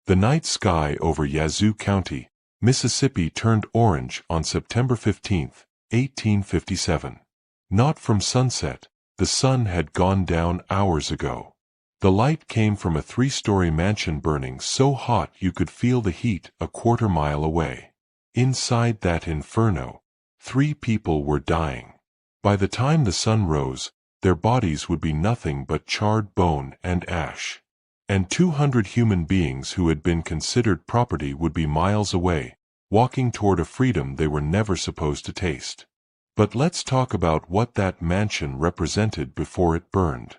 The night sky over Yazoo County, Mississippi turned orange on September 15, 1857. Not from sunset, the sun had gone down hours ago. The light came from a 3-story mansion burning so hot you could feel the heat a quarter-mile away. Inside that inferno, 3 people were dying. By the time the sun rose, their bodies would be nothing but charred bone and ash. And 200 human beings who had been considered property would be miles away, walking toward a freedom they were never supposed to taste. But let's talk about what that mansion represented before it burned.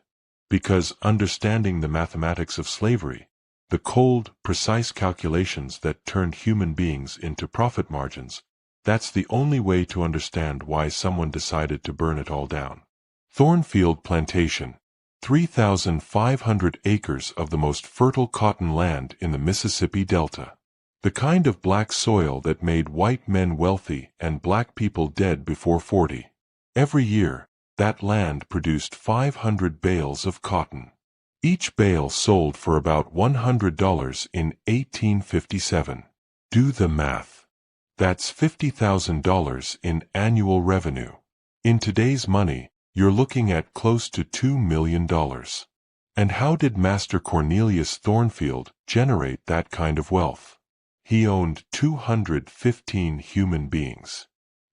Because understanding the mathematics of slavery, the cold, precise calculations that turned human beings into profit margins, that's the only way to understand why someone decided to burn it all down. Thornfield Plantation, 3,500 acres of the most fertile cotton land in the Mississippi Delta. The kind of black soil that made white men wealthy and black people dead before 40. Every year, that land produced 500 bales of cotton. Each bale sold for about $100 in 1857. Do the math. That's $50,000 in annual revenue. In today's money, you're looking at close to $2 million. And how did Master Cornelius Thornfield generate that kind of wealth? He owned 215 human beings.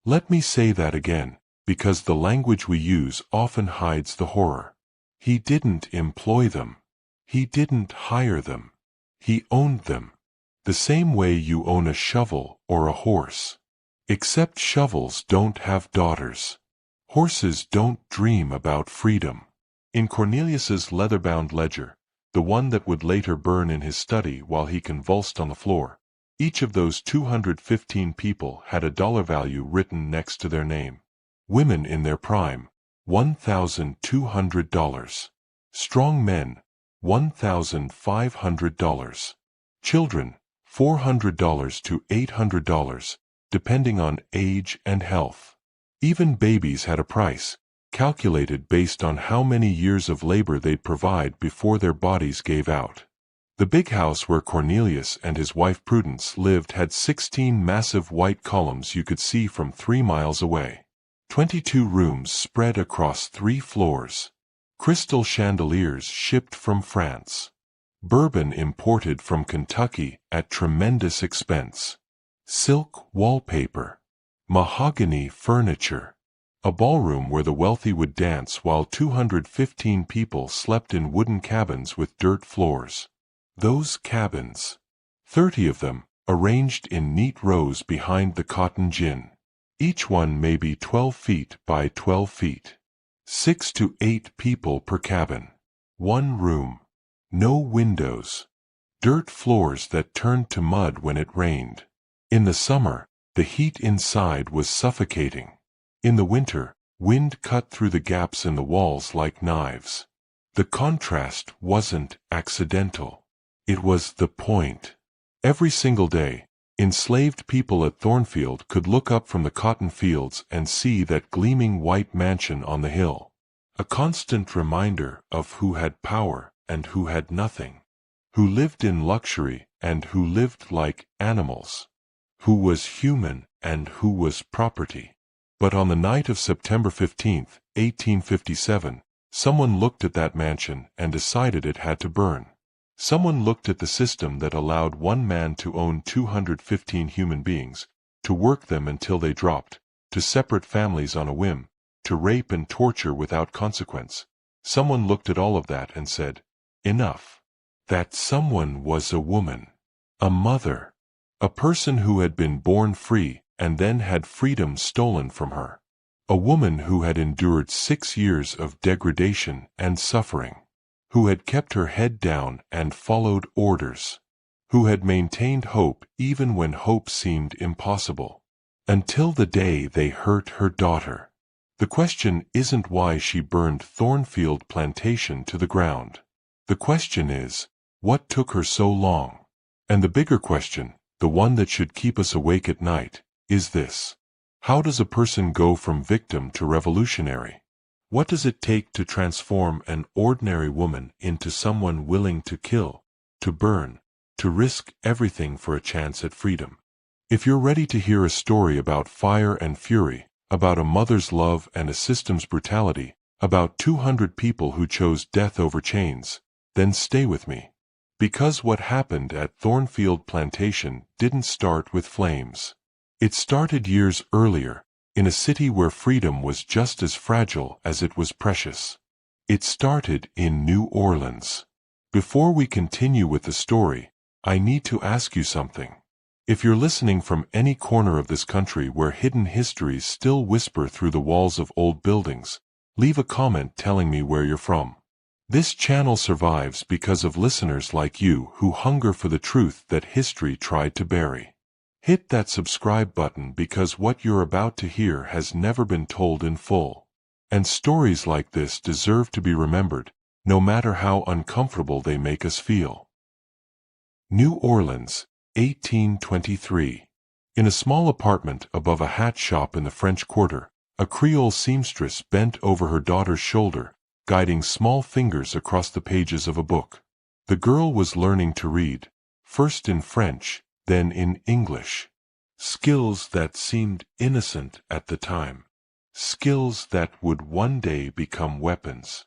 Let me say that again, because the language we use often hides the horror. He didn't employ them. He didn't hire them. He owned them. The same way you own a shovel or a horse. Except shovels don't have daughters. Horses don't dream about freedom. In Cornelius's leather-bound ledger, the one that would later burn in his study while he convulsed on the floor, each of those 215 people had a dollar value written next to their name. Women in their prime, $1,200. Strong men, $1,500. Children, $400 to $800, depending on age and health. Even babies had a price, calculated based on how many years of labor they'd provide before their bodies gave out. The big house where Cornelius and his wife Prudence lived had 16 massive white columns you could see from 3 miles away. 22 rooms spread across 3 floors. Crystal chandeliers shipped from France. Bourbon imported from Kentucky at tremendous expense. Silk wallpaper. Mahogany furniture. A ballroom where the wealthy would dance while 215 people slept in wooden cabins with dirt floors. Those cabins. 30 of them, arranged in neat rows behind the cotton gin. Each one maybe 12 feet by 12 feet. 6 to 8 people per cabin. 1 room. No windows. Dirt floors that turned to mud when it rained. In the summer, the heat inside was suffocating. In the winter, wind cut through the gaps in the walls like knives. The contrast wasn't accidental. It was the point. Every single day, enslaved people at Thornfield could look up from the cotton fields and see that gleaming white mansion on the hill. A constant reminder of who had power and who had nothing. Who lived in luxury and who lived like animals. Who was human and who was property. But on the night of September 15, 1857, someone looked at that mansion and decided it had to burn. Someone looked at the system that allowed one man to own 215 human beings, to work them until they dropped, to separate families on a whim, to rape and torture without consequence. Someone looked at all of that and said, enough. That someone was a woman. A mother. A person who had been born free and then had freedom stolen from her. A woman who had endured 6 years of degradation and suffering. Who had kept her head down and followed orders. Who had maintained hope even when hope seemed impossible. Until the day they hurt her daughter. The question isn't why she burned Thornfield Plantation to the ground. The question is, what took her so long? And the bigger question, the one that should keep us awake at night, is this. How does a person go from victim to revolutionary? What does it take to transform an ordinary woman into someone willing to kill, to burn, to risk everything for a chance at freedom. If you're ready to hear a story about fire and fury, about a mother's love and a system's brutality, about 200 people who chose death over chains, then stay with me. Because what happened at Thornfield Plantation didn't start with flames. It started years earlier, in a city where freedom was just as fragile as it was precious. It started in New Orleans. Before we continue with the story, I need to ask you something. If you're listening from any corner of this country where hidden histories still whisper through the walls of old buildings, leave a comment telling me where you're from. This channel survives because of listeners like you who hunger for the truth that history tried to bury. Hit that subscribe button because what you're about to hear has never been told in full. And stories like this deserve to be remembered, no matter how uncomfortable they make us feel. New Orleans, 1823. In a small apartment above a hat shop in the French Quarter, a Creole seamstress bent over her daughter's shoulder, guiding small fingers across the pages of a book. The girl was learning to read, first in French, then in English. Skills that seemed innocent at the time. Skills that would one day become weapons.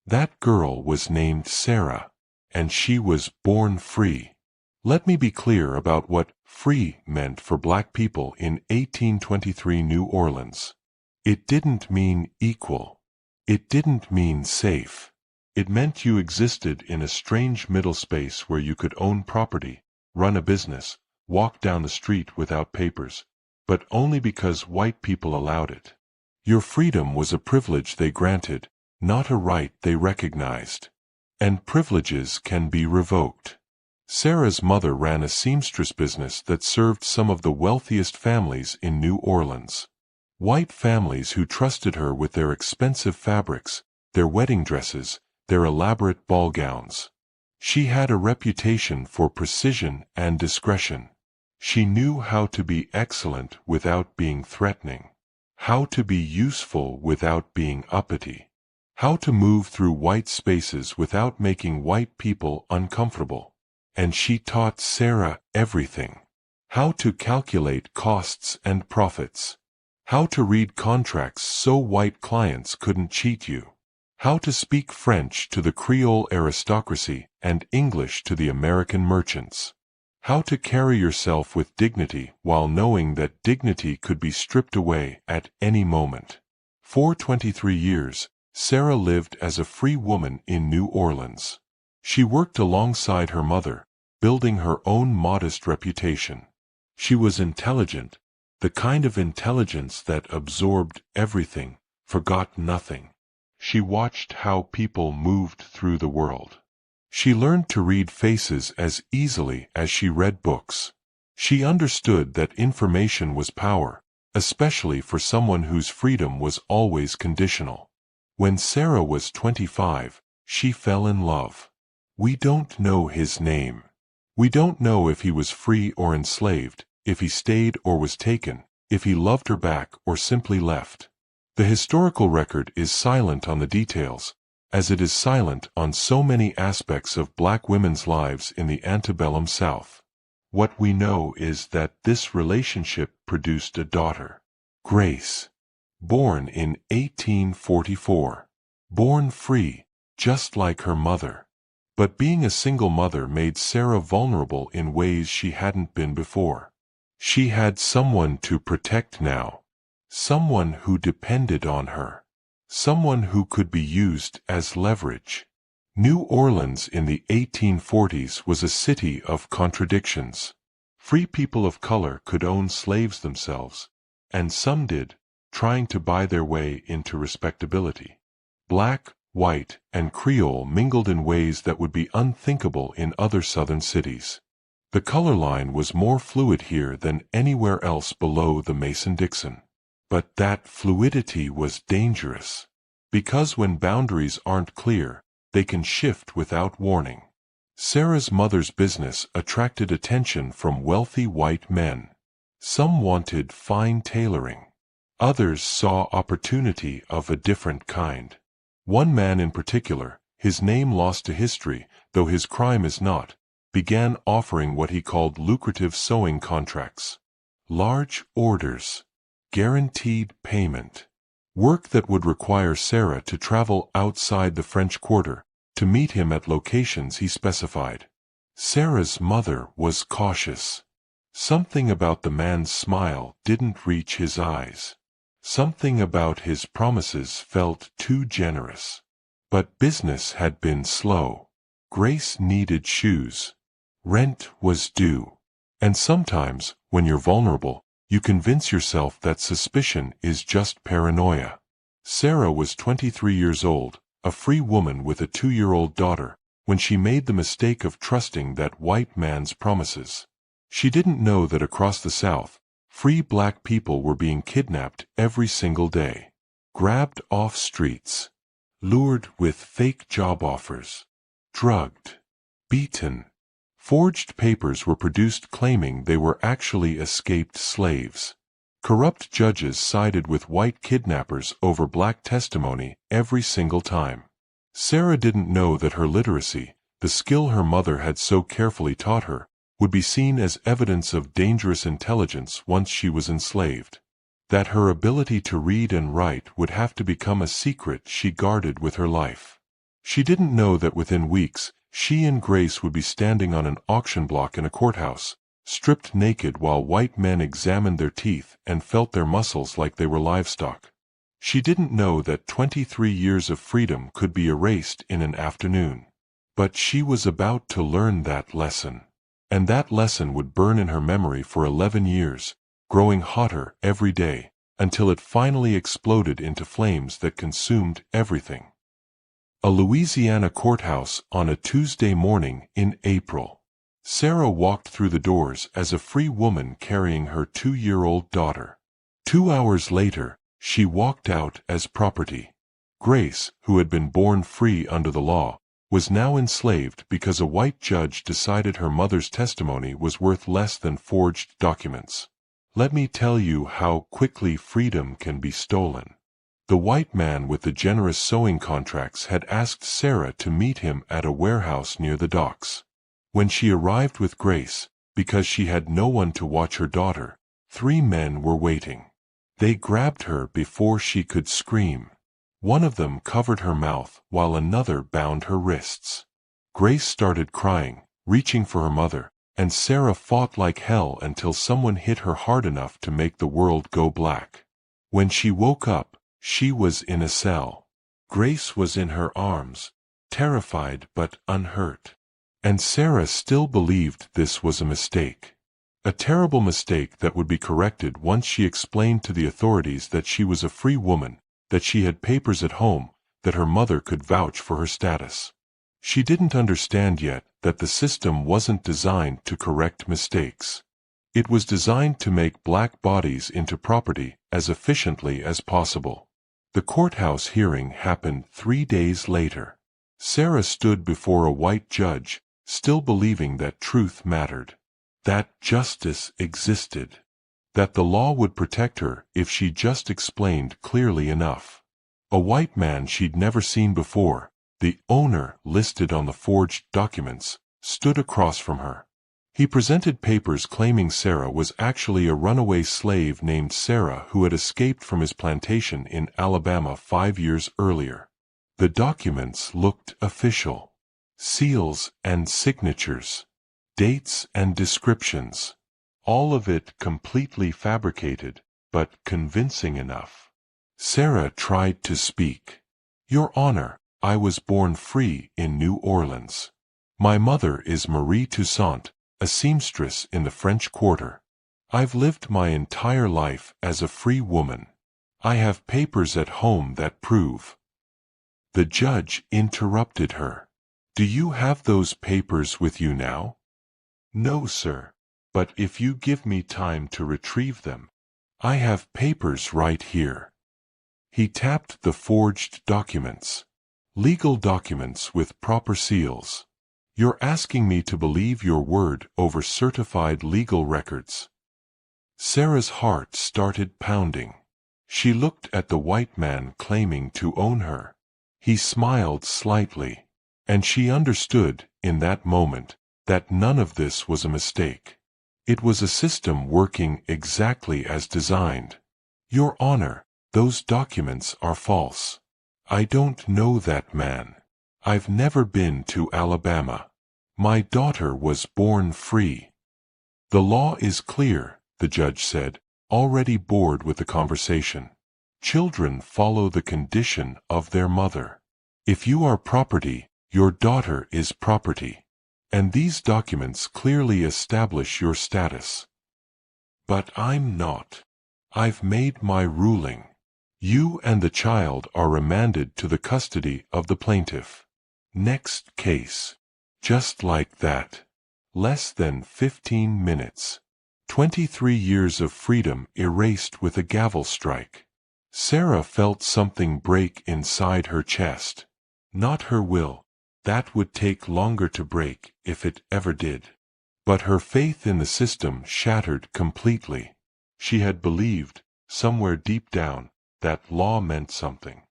That girl was named Sarah, and she was born free. Let me be clear about what free meant for black people in 1823 New Orleans. It didn't mean equal. It didn't mean safe. It meant you existed in a strange middle space where you could own property, run a business, walk down the street without papers, but only because white people allowed it. Your freedom was a privilege they granted, not a right they recognized. And privileges can be revoked. Sarah's mother ran a seamstress business that served some of the wealthiest families in New Orleans. White families who trusted her with their expensive fabrics, their wedding dresses, their elaborate ball gowns. She had a reputation for precision and discretion. She knew how to be excellent without being threatening, how to be useful without being uppity, how to move through white spaces without making white people uncomfortable. And she taught Sarah everything. How to calculate costs and profits. How to read contracts so white clients couldn't cheat you. How to speak French to the Creole aristocracy and English to the American merchants. How to carry yourself with dignity while knowing that dignity could be stripped away at any moment. For 23 years, Sarah lived as a free woman in New Orleans. She worked alongside her mother, building her own modest reputation. She was intelligent, the kind of intelligence that absorbed everything, forgot nothing. She watched how people moved through the world. She learned to read faces as easily as she read books. She understood that information was power, especially for someone whose freedom was always conditional. When Sarah was 25, she fell in love. We don't know his name. We don't know if he was free or enslaved, if he stayed or was taken, if he loved her back or simply left. The historical record is silent on the details, as it is silent on so many aspects of black women's lives in the antebellum South. What we know is that this relationship produced a daughter, Grace, born in 1844, born free, just like her mother. But being a single mother made Sarah vulnerable in ways she hadn't been before. She had someone to protect now, someone who depended on her. Someone who could be used as leverage. New Orleans in the 1840s was a city of contradictions. Free people of color could own slaves themselves, and some did, trying to buy their way into respectability. Black, white, and Creole mingled in ways that would be unthinkable in other southern cities. The color line was more fluid here than anywhere else below the Mason-Dixon. But that fluidity was dangerous. Because when boundaries aren't clear, they can shift without warning. Sarah's mother's business attracted attention from wealthy white men. Some wanted fine tailoring. Others saw opportunity of a different kind. One man in particular, his name lost to history, though his crime is not, began offering what he called lucrative sewing contracts. Large orders, guaranteed payment, work that would require Sarah to travel outside the French Quarter to meet him at locations he specified. Sarah's mother was cautious. Something about the man's smile didn't reach his eyes. Something about his promises felt too generous. But business had been slow. Grace needed shoes. Rent was due. And sometimes, when you're vulnerable, you convince yourself that suspicion is just paranoia. Sarah was 23 years old, a free woman with a 2-year-old daughter, when she made the mistake of trusting that white man's promises. She didn't know that across the South, free black people were being kidnapped every single day, grabbed off streets, lured with fake job offers, drugged, beaten. Forged papers were produced claiming they were actually escaped slaves. Corrupt judges sided with white kidnappers over black testimony every single time. Sarah didn't know that her literacy, the skill her mother had so carefully taught her, would be seen as evidence of dangerous intelligence once she was enslaved. That her ability to read and write would have to become a secret she guarded with her life. She didn't know that within weeks, she and Grace would be standing on an auction block in a courthouse, stripped naked while white men examined their teeth and felt their muscles like they were livestock. She didn't know that 23 years of freedom could be erased in an afternoon. But she was about to learn that lesson. And that lesson would burn in her memory for 11 years, growing hotter every day, until it finally exploded into flames that consumed everything. A Louisiana courthouse on a Tuesday morning in April. Sarah walked through the doors as a free woman carrying her 2-year-old daughter. 2 hours later, she walked out as property. Grace, who had been born free under the law, was now enslaved because a white judge decided her mother's testimony was worth less than forged documents. Let me tell you how quickly freedom can be stolen. The white man with the generous sewing contracts had asked Sarah to meet him at a warehouse near the docks. When she arrived with Grace, because she had no one to watch her daughter, 3 men were waiting. They grabbed her before she could scream. One of them covered her mouth while another bound her wrists. Grace started crying, reaching for her mother, and Sarah fought like hell until someone hit her hard enough to make the world go black. When she woke up, she was in a cell. Grace was in her arms, terrified but unhurt. And Sarah still believed this was a mistake. A terrible mistake that would be corrected once she explained to the authorities that she was a free woman, that she had papers at home, that her mother could vouch for her status. She didn't understand yet that the system wasn't designed to correct mistakes. It was designed to make black bodies into property as efficiently as possible. The courthouse hearing happened 3 days later. Sarah stood before a white judge, still believing that truth mattered, that justice existed, that the law would protect her if she just explained clearly enough. A white man she'd never seen before, the owner listed on the forged documents, stood across from her. He presented papers claiming Sarah was actually a runaway slave named Sarah who had escaped from his plantation in Alabama 5 years earlier. The documents looked official. Seals and signatures, dates and descriptions. All of it completely fabricated, but convincing enough. Sarah tried to speak. "Your Honor, I was born free in New Orleans. My mother is Marie Toussaint, a seamstress in the French Quarter. I've lived my entire life as a free woman. I have papers at home that prove." The judge interrupted her. "Do you have those papers with you now?" "No, sir. But if you give me time to retrieve them, I have papers right here." He tapped the forged documents. Legal documents with proper seals. "You're asking me to believe your word over certified legal records." Sarah's heart started pounding. She looked at the white man claiming to own her. He smiled slightly, and she understood, in that moment, that none of this was a mistake. It was a system working exactly as designed. Your Honor, those documents are false. I don't know that man. I've never been to Alabama. My daughter was born free. The law is clear, the judge said, already bored with the conversation. Children follow the condition of their mother. If you are property, your daughter is property. And these documents clearly establish your status. But I'm not. I've made my ruling. You and the child are remanded to the custody of the plaintiff. Next case. Just like that. Less than 15 minutes. 23 years of freedom erased with a gavel strike. Sarah felt something break inside her chest. Not her will. That would take longer to break, if it ever did. But her faith in the system shattered completely. She had believed, somewhere deep down, that law meant something.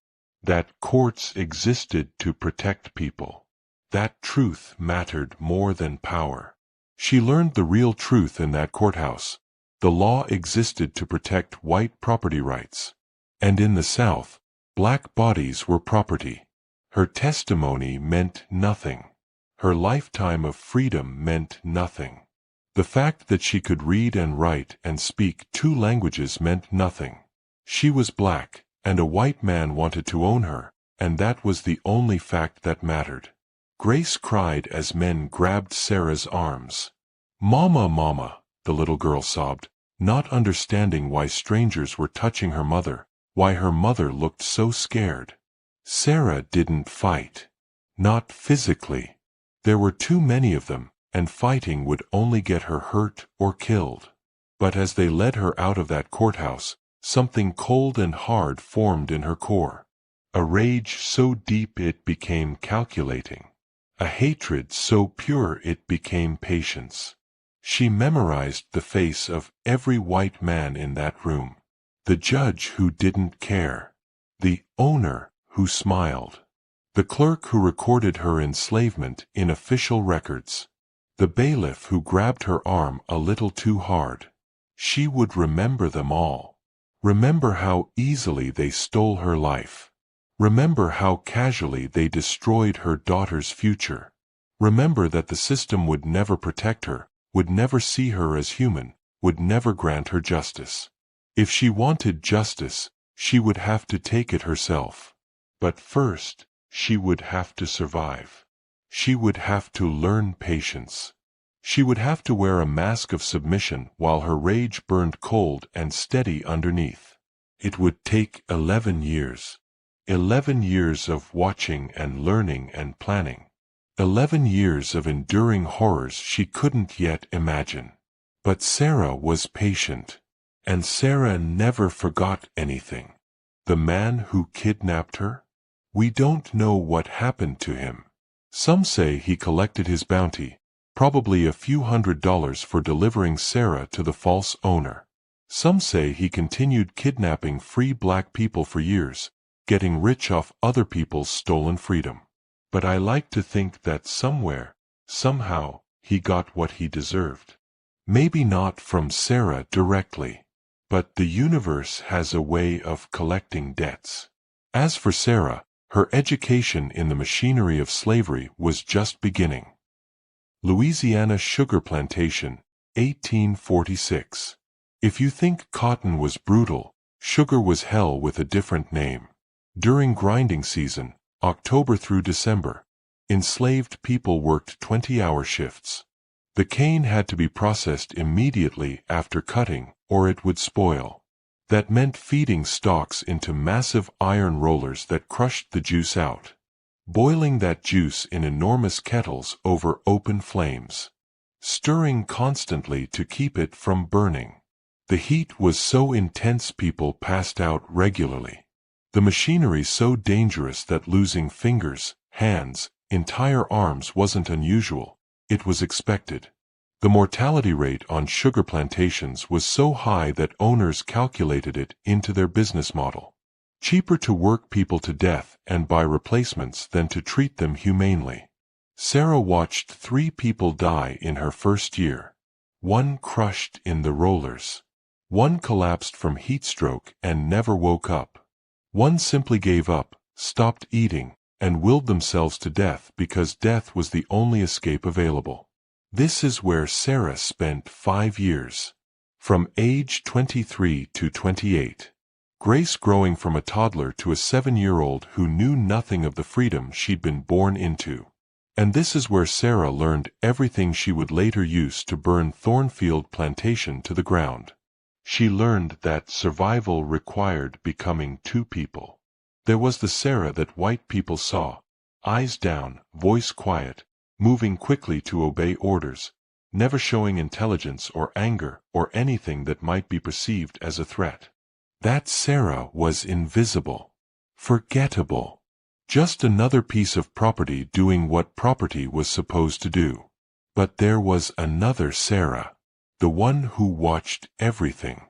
That courts existed to protect people. That truth mattered more than power. She learned the real truth in that courthouse. The law existed to protect white property rights. And in the South, black bodies were property. Her testimony meant nothing. Her lifetime of freedom meant nothing. The fact that she could read and write and speak 2 languages meant nothing. She was black, and a white man wanted to own her, and that was the only fact that mattered. Grace cried as men grabbed Sarah's arms. "Mama, Mama," the little girl sobbed, not understanding why strangers were touching her mother, why her mother looked so scared. Sarah didn't fight. Not physically. There were too many of them, and fighting would only get her hurt or killed. But as they led her out of that courthouse, something cold and hard formed in her core. A rage so deep it became calculating. A hatred so pure it became patience. She memorized the face of every white man in that room. The judge who didn't care. The owner who smiled. The clerk who recorded her enslavement in official records. The bailiff who grabbed her arm a little too hard. She would remember them all. Remember how easily they stole her life. Remember how casually they destroyed her daughter's future. Remember that the system would never protect her, would never see her as human, would never grant her justice. If she wanted justice, she would have to take it herself. But first, she would have to survive. She would have to learn patience. She would have to wear a mask of submission while her rage burned cold and steady underneath. It would take 11 years. 11 years of watching and learning and planning. 11 years of enduring horrors she couldn't yet imagine. But Sarah was patient. And Sarah never forgot anything. The man who kidnapped her? We don't know what happened to him. Some say he collected his bounty, probably a few $100s for delivering Sarah to the false owner. Some say he continued kidnapping free black people for years, getting rich off other people's stolen freedom. But I like to think that somewhere, somehow, he got what he deserved. Maybe not from Sarah directly. But the universe has a way of collecting debts. As for Sarah, her education in the machinery of slavery was just beginning. Louisiana Sugar Plantation, 1846. If you think cotton was brutal, sugar was hell with a different name. During grinding season, October through December, enslaved people worked 20-hour shifts. The cane had to be processed immediately after cutting, or it would spoil. That meant feeding stalks into massive iron rollers that crushed the juice out. Boiling that juice in enormous kettles over open flames. Stirring constantly to keep it from burning. The heat was so intense people passed out regularly. The machinery so dangerous that losing fingers, hands, entire arms wasn't unusual, it was expected. The mortality rate on sugar plantations was so high that owners calculated it into their business model. Cheaper to work people to death and buy replacements than to treat them humanely. Sarah watched 3 people die in her first year. One crushed in the rollers. One collapsed from heat stroke and never woke up. One simply gave up, stopped eating, and willed themselves to death because death was the only escape available. This is where Sarah spent 5 years. From age 23 to 28. Grace growing from a toddler to a 7-year-old who knew nothing of the freedom she'd been born into. And this is where Sarah learned everything she would later use to burn Thornfield Plantation to the ground. She learned that survival required becoming 2 people. There was the Sarah that white people saw, eyes down, voice quiet, moving quickly to obey orders, never showing intelligence or anger or anything that might be perceived as a threat. That Sarah was invisible, forgettable, just another piece of property doing what property was supposed to do. But there was another Sarah, the one who watched everything,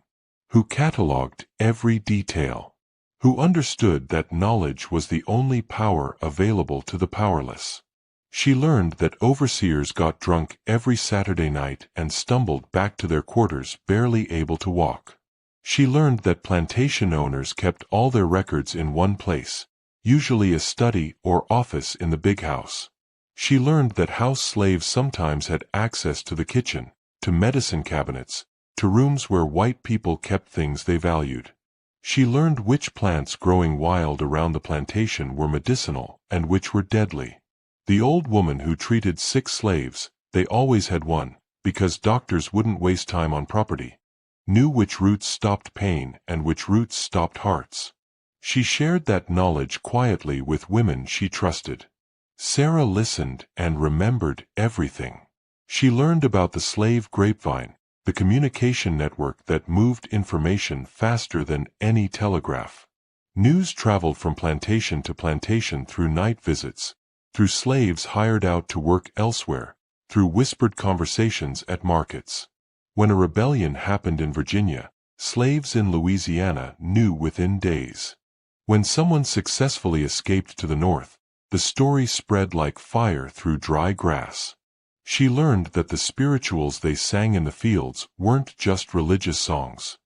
who catalogued every detail, who understood that knowledge was the only power available to the powerless. She learned that overseers got drunk every Saturday night and stumbled back to their quarters barely able to walk. She learned that plantation owners kept all their records in one place, usually a study or office in the big house. She learned that house slaves sometimes had access to the kitchen, to medicine cabinets, to rooms where white people kept things they valued. She learned which plants growing wild around the plantation were medicinal and which were deadly. The old woman who treated sick slaves, they always had one, because doctors wouldn't waste time on property, knew which roots stopped pain and which roots stopped hearts. She shared that knowledge quietly with women she trusted. Sarah listened and remembered everything. She learned about the slave grapevine, the communication network that moved information faster than any telegraph. News traveled from plantation to plantation through night visits, through slaves hired out to work elsewhere, through whispered conversations at markets. When a rebellion happened in Virginia, slaves in Louisiana knew within days. When someone successfully escaped to the north, the story spread like fire through dry grass. She learned that the spirituals they sang in the fields weren't just religious songs.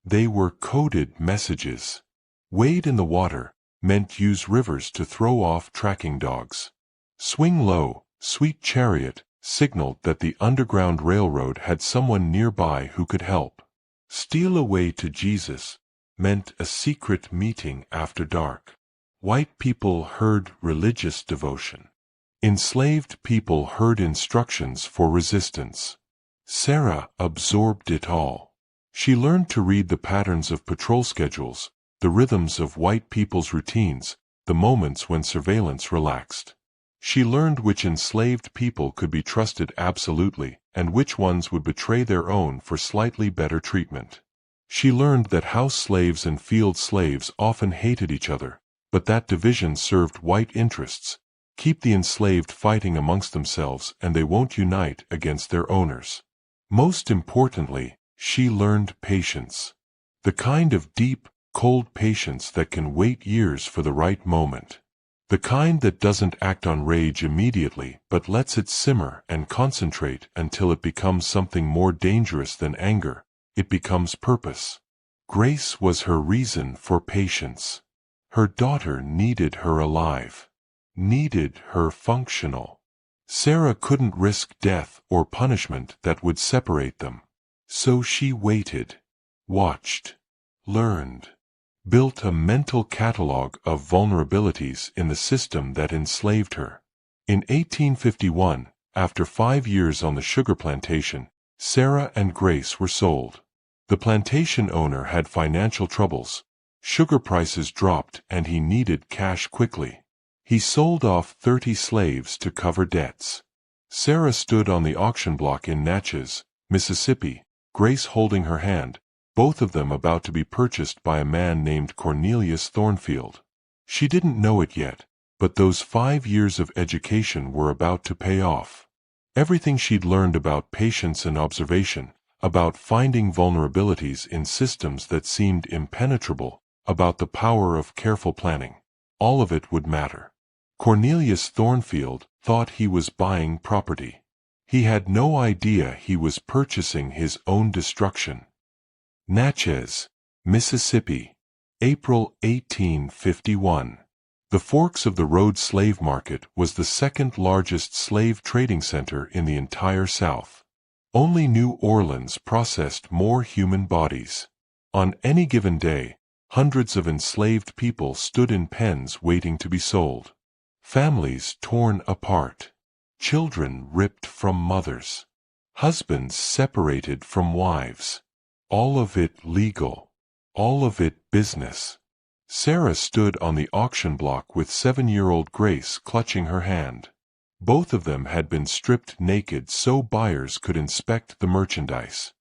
They were coded messages. Wade in the water meant use rivers to throw off tracking dogs. Swing low, sweet chariot, signaled that the Underground Railroad had someone nearby who could help. Steal away to Jesus meant a secret meeting after dark. White people heard religious devotion. Enslaved people heard instructions for resistance. Sarah absorbed it all. She learned to read the patterns of patrol schedules, the rhythms of white people's routines, the moments when surveillance relaxed. She learned which enslaved people could be trusted absolutely, and which ones would betray their own for slightly better treatment. She learned that house slaves and field slaves often hated each other, but that division served white interests. Keep the enslaved fighting amongst themselves and they won't unite against their owners. Most importantly, she learned patience. The kind of deep, cold patience that can wait years for the right moment. The kind that doesn't act on rage immediately but lets it simmer and concentrate until it becomes something more dangerous than anger. It becomes purpose. Grace was her reason for patience. Her daughter needed her alive. Needed her functional. Sarah couldn't risk death or punishment that would separate them. So she waited, watched, learned. Built a mental catalog of vulnerabilities in the system that enslaved her. In 1851, after 5 years on the sugar plantation, Sarah and Grace were sold. The plantation owner had financial troubles. Sugar prices dropped and he needed cash quickly. He sold off 30 slaves to cover debts. Sarah stood on the auction block in Natchez, Mississippi, Grace holding her hand, both of them about to be purchased by a man named Cornelius Thornfield. She didn't know it yet, but those 5 years of education were about to pay off. Everything she'd learned about patience and observation, about finding vulnerabilities in systems that seemed impenetrable, about the power of careful planning, all of it would matter. Cornelius Thornfield, thought he was buying property. He had no idea he was purchasing his own destruction. Natchez, Mississippi, April 1851. The Forks of the Road slave market was the second largest slave trading center in the entire South. Only New Orleans processed more human bodies. On any given day, hundreds of enslaved people stood in pens waiting to be sold. Families torn apart. Children ripped from mothers. Husbands separated from wives. All of it legal. All of it business. Sarah stood on the auction block with 7-year-old Grace clutching her hand. Both of them had been stripped naked so buyers could inspect the merchandise.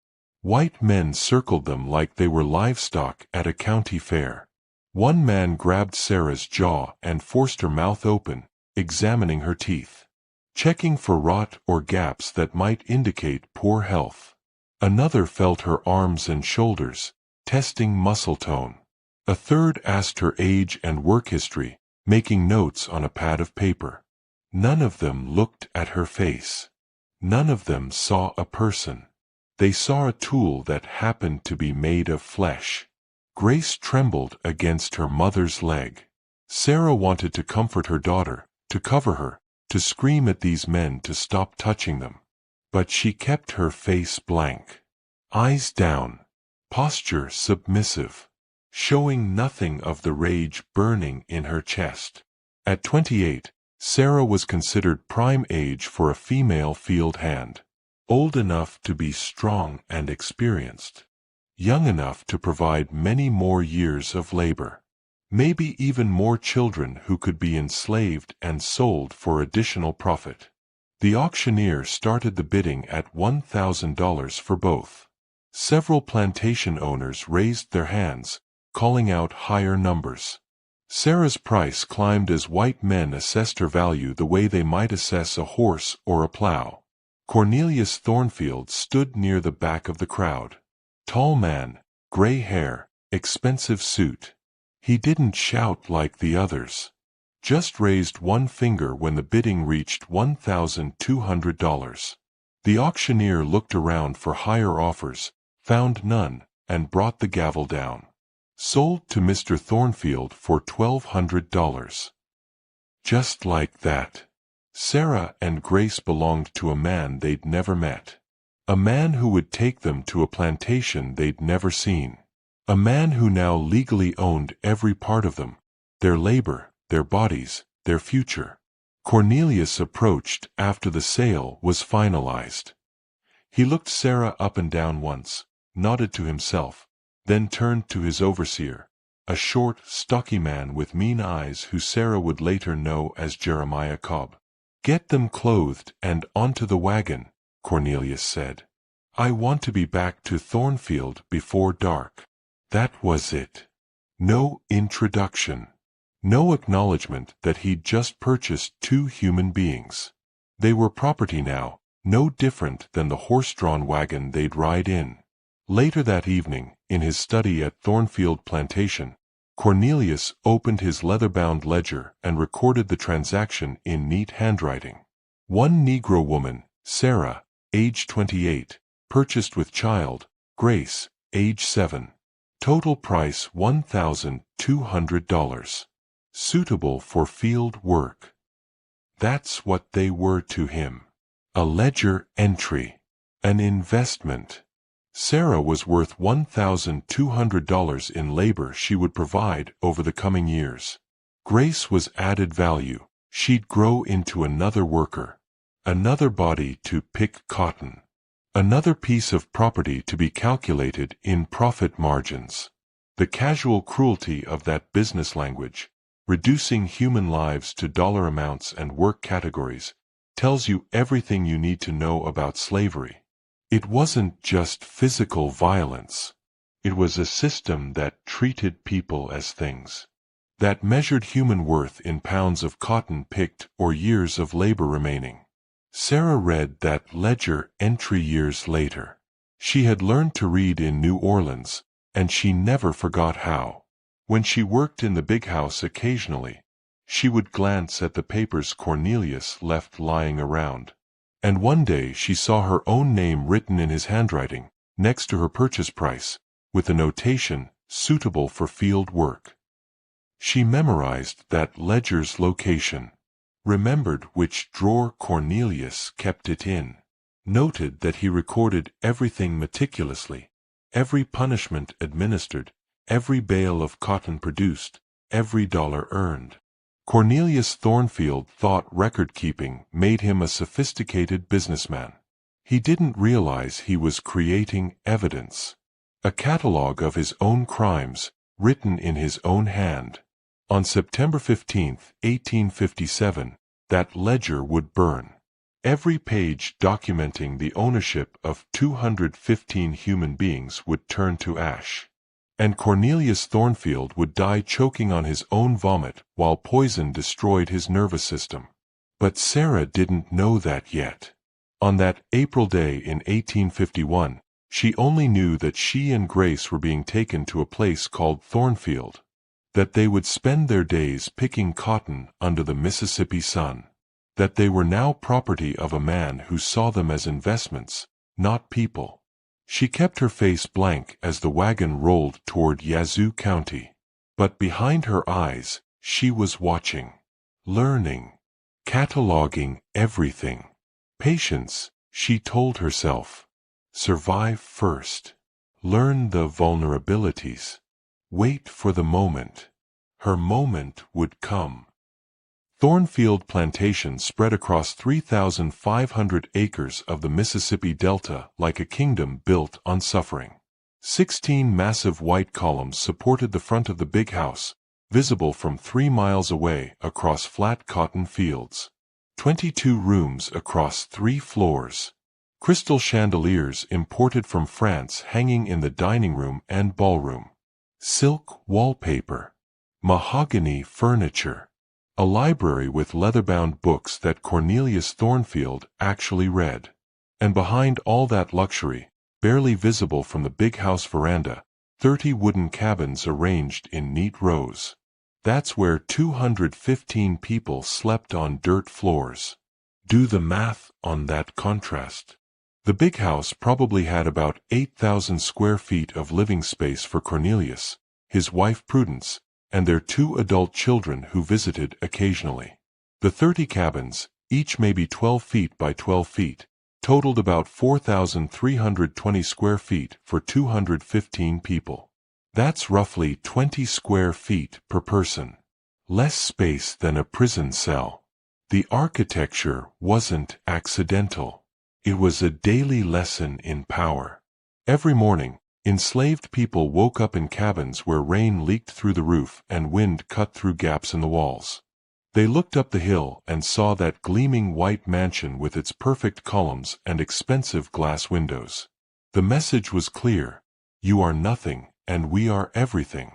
White men circled them like they were livestock at a county fair. One man grabbed Sarah's jaw and forced her mouth open, examining her teeth, checking for rot or gaps that might indicate poor health. Another felt her arms and shoulders, testing muscle tone. A third asked her age and work history, making notes on a pad of paper. None of them looked at her face. None of them saw a person. They saw a tool that happened to be made of flesh. Grace trembled against her mother's leg. Sarah wanted to comfort her daughter, to cover her, to scream at these men to stop touching them. But she kept her face blank. Eyes down. Posture submissive. Showing nothing of the rage burning in her chest. At 28, Sarah was considered prime age for a female field hand. Old enough to be strong and experienced. Young enough to provide many more years of labor. Maybe even more children who could be enslaved and sold for additional profit. The auctioneer started the bidding at $1,000 for both. Several plantation owners raised their hands, calling out higher numbers. Sarah's price climbed as white men assessed her value the way they might assess a horse or a plow. Cornelius Thornfield stood near the back of the crowd. Tall man, gray hair, expensive suit. He didn't shout like the others. Just raised one finger when the bidding reached $1,200. The auctioneer looked around for higher offers, found none, and brought the gavel down. Sold to Mr. Thornfield for $1,200. Just like that. Sarah and Grace belonged to a man they'd never met. A man who would take them to a plantation they'd never seen. A man who now legally owned every part of them, their labor, their bodies, their future. Cornelius approached after the sale was finalized. He looked Sarah up and down once, nodded to himself, then turned to his overseer, a short, stocky man with mean eyes who Sarah would later know as Jeremiah Cobb. "Get them clothed and onto the wagon," Cornelius said. "I want to be back to Thornfield before dark." That was it. No introduction. No acknowledgement that he'd just purchased 2 human beings. They were property now, no different than the horse-drawn wagon they'd ride in. Later that evening, in his study at Thornfield Plantation, Cornelius opened his leather-bound ledger and recorded the transaction in neat handwriting. One Negro woman, Sarah, age 28, purchased with child, Grace, age 7. Total price $1,200. Suitable for field work. That's what they were to him. A ledger entry. An investment. Sarah was worth $1,200 in labor she would provide over the coming years. Grace was added value. She'd grow into another worker. Another body to pick cotton. Another piece of property to be calculated in profit margins. The casual cruelty of that business language, reducing human lives to dollar amounts and work categories, tells you everything you need to know about slavery. It wasn't just physical violence. It was a system that treated people as things. That measured human worth in pounds of cotton picked or years of labor remaining. Sarah read that ledger entry years later. She had learned to read in New Orleans, and she never forgot how. When she worked in the big house occasionally, she would glance at the papers Cornelius left lying around. And one day she saw her own name written in his handwriting, next to her purchase price, with a notation, suitable for field work. She memorized that ledger's location, remembered which drawer Cornelius kept it in, noted that he recorded everything meticulously, every punishment administered, every bale of cotton produced, every dollar earned. Cornelius Thornfield thought record-keeping made him a sophisticated businessman. He didn't realize he was creating evidence, a catalogue of his own crimes, written in his own hand. On September 15, 1857, that ledger would burn. Every page documenting the ownership of 215 human beings would turn to ash. And Cornelius Thornfield would die choking on his own vomit while poison destroyed his nervous system. But Sarah didn't know that yet. On that April day in 1851, she only knew that she and Grace were being taken to a place called Thornfield, that they would spend their days picking cotton under the Mississippi sun, that they were now property of a man who saw them as investments, not people. She kept her face blank as the wagon rolled toward Yazoo County. But behind her eyes, she was watching, learning, cataloging everything. Patience, she told herself. Survive first. Learn the vulnerabilities. Wait for the moment. Her moment would come. Thornfield Plantation spread across 3,500 acres of the Mississippi Delta like a kingdom built on suffering. 16 massive white columns supported the front of the big house, visible from 3 miles away across flat cotton fields. 22 rooms across 3 floors. Crystal chandeliers imported from France hanging in the dining room and ballroom. Silk wallpaper. Mahogany furniture. A library with leather-bound books that Cornelius Thornfield actually read. And behind all that luxury, barely visible from the big house veranda, 30 wooden cabins arranged in neat rows. That's where 215 people slept on dirt floors. Do the math on that contrast. The big house probably had about 8,000 square feet of living space for Cornelius, his wife Prudence, and their 2 adult children who visited occasionally. The 30 cabins, each maybe 12 feet by 12 feet, totaled about 4,320 square feet for 215 people. That's roughly 20 square feet per person. Less space than a prison cell. The architecture wasn't accidental. It was a daily lesson in power. Every morning, enslaved people woke up in cabins where rain leaked through the roof and wind cut through gaps in the walls. They looked up the hill and saw that gleaming white mansion with its perfect columns and expensive glass windows. The message was clear: you are nothing, and we are everything.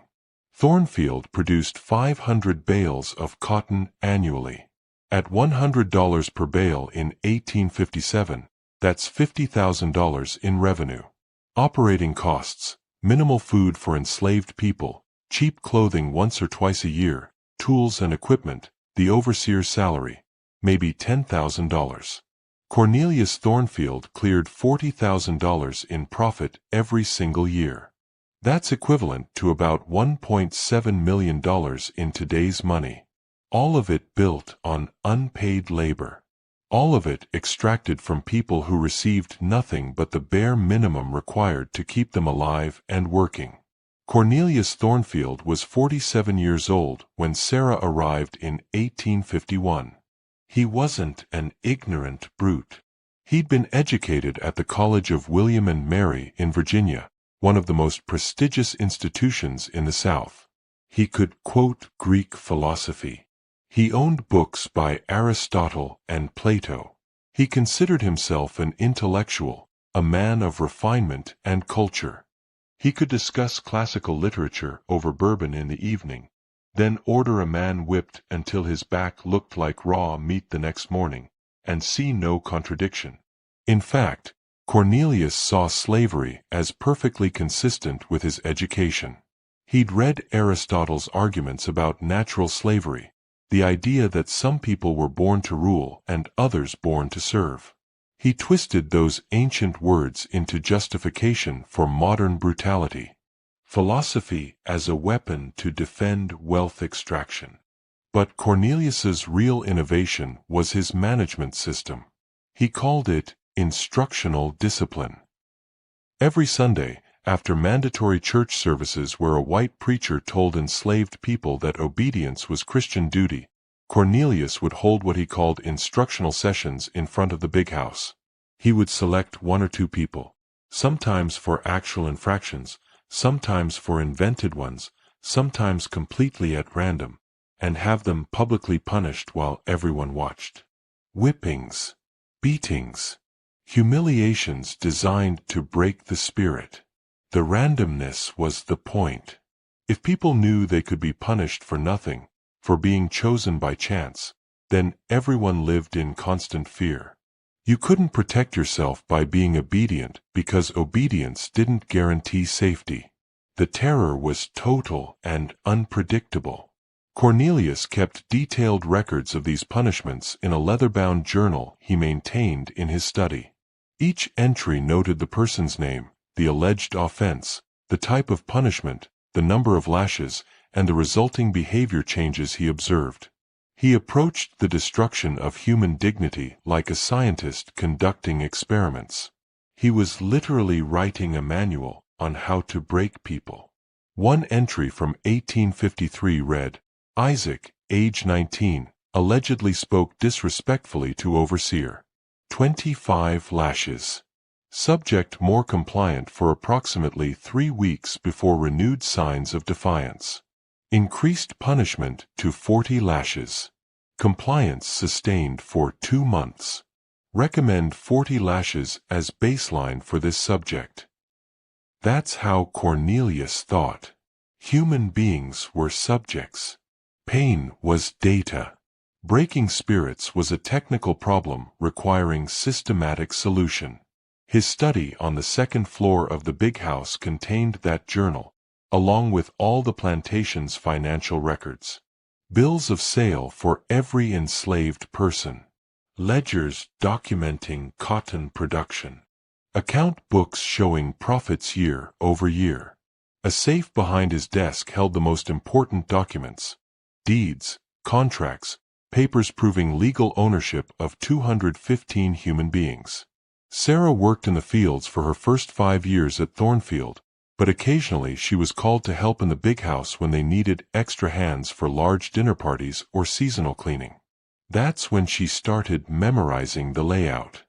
Thornfield produced 500 bales of cotton annually. At $100 per bale in 1857, that's $50,000 in revenue. Operating costs, minimal food for enslaved people, cheap clothing once or twice a year, tools and equipment, the overseer's salary, maybe $10,000. Cornelius Thornfield cleared $40,000 in profit every single year. That's equivalent to about $1.7 million in today's money. All of it built on unpaid labor. All of it extracted from people who received nothing but the bare minimum required to keep them alive and working. Cornelius Thornfield was 47 years old when Sarah arrived in 1851. He wasn't an ignorant brute. He'd been educated at the College of William and Mary in Virginia, one of the most prestigious institutions in the South. He could quote Greek philosophy. He owned books by Aristotle and Plato. He considered himself an intellectual, a man of refinement and culture. He could discuss classical literature over bourbon in the evening, then order a man whipped until his back looked like raw meat the next morning, and see no contradiction. In fact, Cornelius saw slavery as perfectly consistent with his education. He'd read Aristotle's arguments about natural slavery, the idea that some people were born to rule and others born to serve. He twisted those ancient words into justification for modern brutality. Philosophy as a weapon to defend wealth extraction. But Cornelius's real innovation was his management system. He called it instructional discipline. Every Sunday, after mandatory church services where a white preacher told enslaved people that obedience was Christian duty, Cornelius would hold what he called instructional sessions in front of the big house. He would select one or two people, sometimes for actual infractions, sometimes for invented ones, sometimes completely at random, and have them publicly punished while everyone watched. Whippings, beatings, humiliations designed to break the spirit. The randomness was the point. If people knew they could be punished for nothing, for being chosen by chance, then everyone lived in constant fear. You couldn't protect yourself by being obedient because obedience didn't guarantee safety. The terror was total and unpredictable. Cornelius kept detailed records of these punishments in a leather-bound journal he maintained in his study. Each entry noted the person's name, the alleged offense, the type of punishment, the number of lashes, and the resulting behavior changes he observed. He approached the destruction of human dignity like a scientist conducting experiments. He was literally writing a manual on how to break people. One entry from 1853 read, "Isaac, age 19, allegedly spoke disrespectfully to overseer. 25 lashes. Subject more compliant for approximately 3 weeks before renewed signs of defiance. Increased punishment to 40 lashes. Compliance sustained for 2 months. Recommend 40 lashes as baseline for this subject." That's how Cornelius thought. Human beings were subjects. Pain was data. Breaking spirits was a technical problem requiring systematic solution. His study on the second floor of the big house contained that journal, along with all the plantation's financial records. Bills of sale for every enslaved person. Ledgers documenting cotton production. Account books showing profits year over year. A safe behind his desk held the most important documents. Deeds, contracts, papers proving legal ownership of 215 human beings. Sarah worked in the fields for her first 5 years at Thornfield, but occasionally she was called to help in the big house when they needed extra hands for large dinner parties or seasonal cleaning. That's when she started memorizing the layout.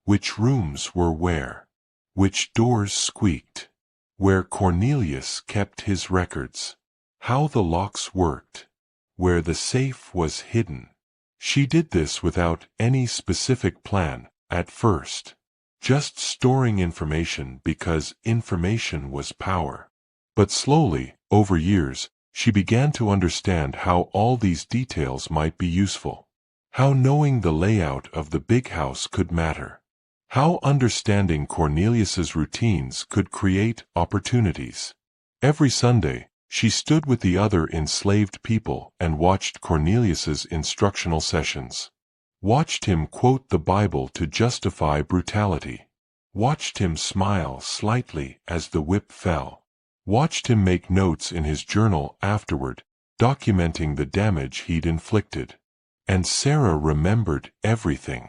Which rooms were where? Which doors squeaked? Where Cornelius kept his records? How the locks worked? Where the safe was hidden? She did this without any specific plan, at first. Just storing information because information was power. But slowly, over years, she began to understand how all these details might be useful. How knowing the layout of the big house could matter. How understanding Cornelius's routines could create opportunities. Every Sunday, she stood with the other enslaved people and watched Cornelius's instructional sessions. Watched him quote the Bible to justify brutality. Watched him smile slightly as the whip fell. Watched him make notes in his journal afterward, documenting the damage he'd inflicted. And Sarah remembered everything.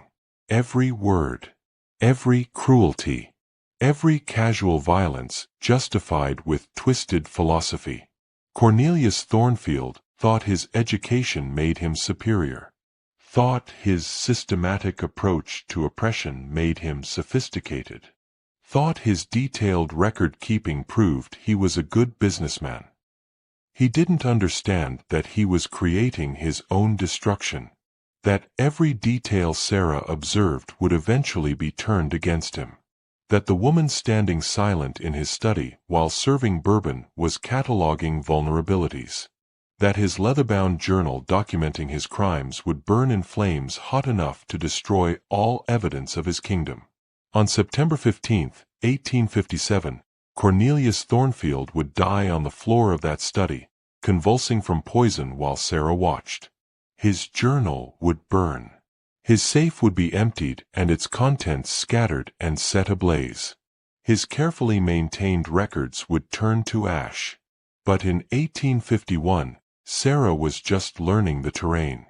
Every word. Every cruelty. Every casual violence justified with twisted philosophy. Cornelius Thornfield thought his education made him superior. Thought his systematic approach to oppression made him sophisticated. Thought his detailed record-keeping proved he was a good businessman. He didn't understand that he was creating his own destruction. That every detail Sarah observed would eventually be turned against him. That the woman standing silent in his study while serving bourbon was cataloging vulnerabilities. That his leather-bound journal documenting his crimes would burn in flames hot enough to destroy all evidence of his kingdom. On September 15, 1857, Cornelius Thornfield would die on the floor of that study, convulsing from poison while Sarah watched. His journal would burn. His safe would be emptied and its contents scattered and set ablaze. His carefully maintained records would turn to ash. But in 1851, Sarah was just learning the terrain,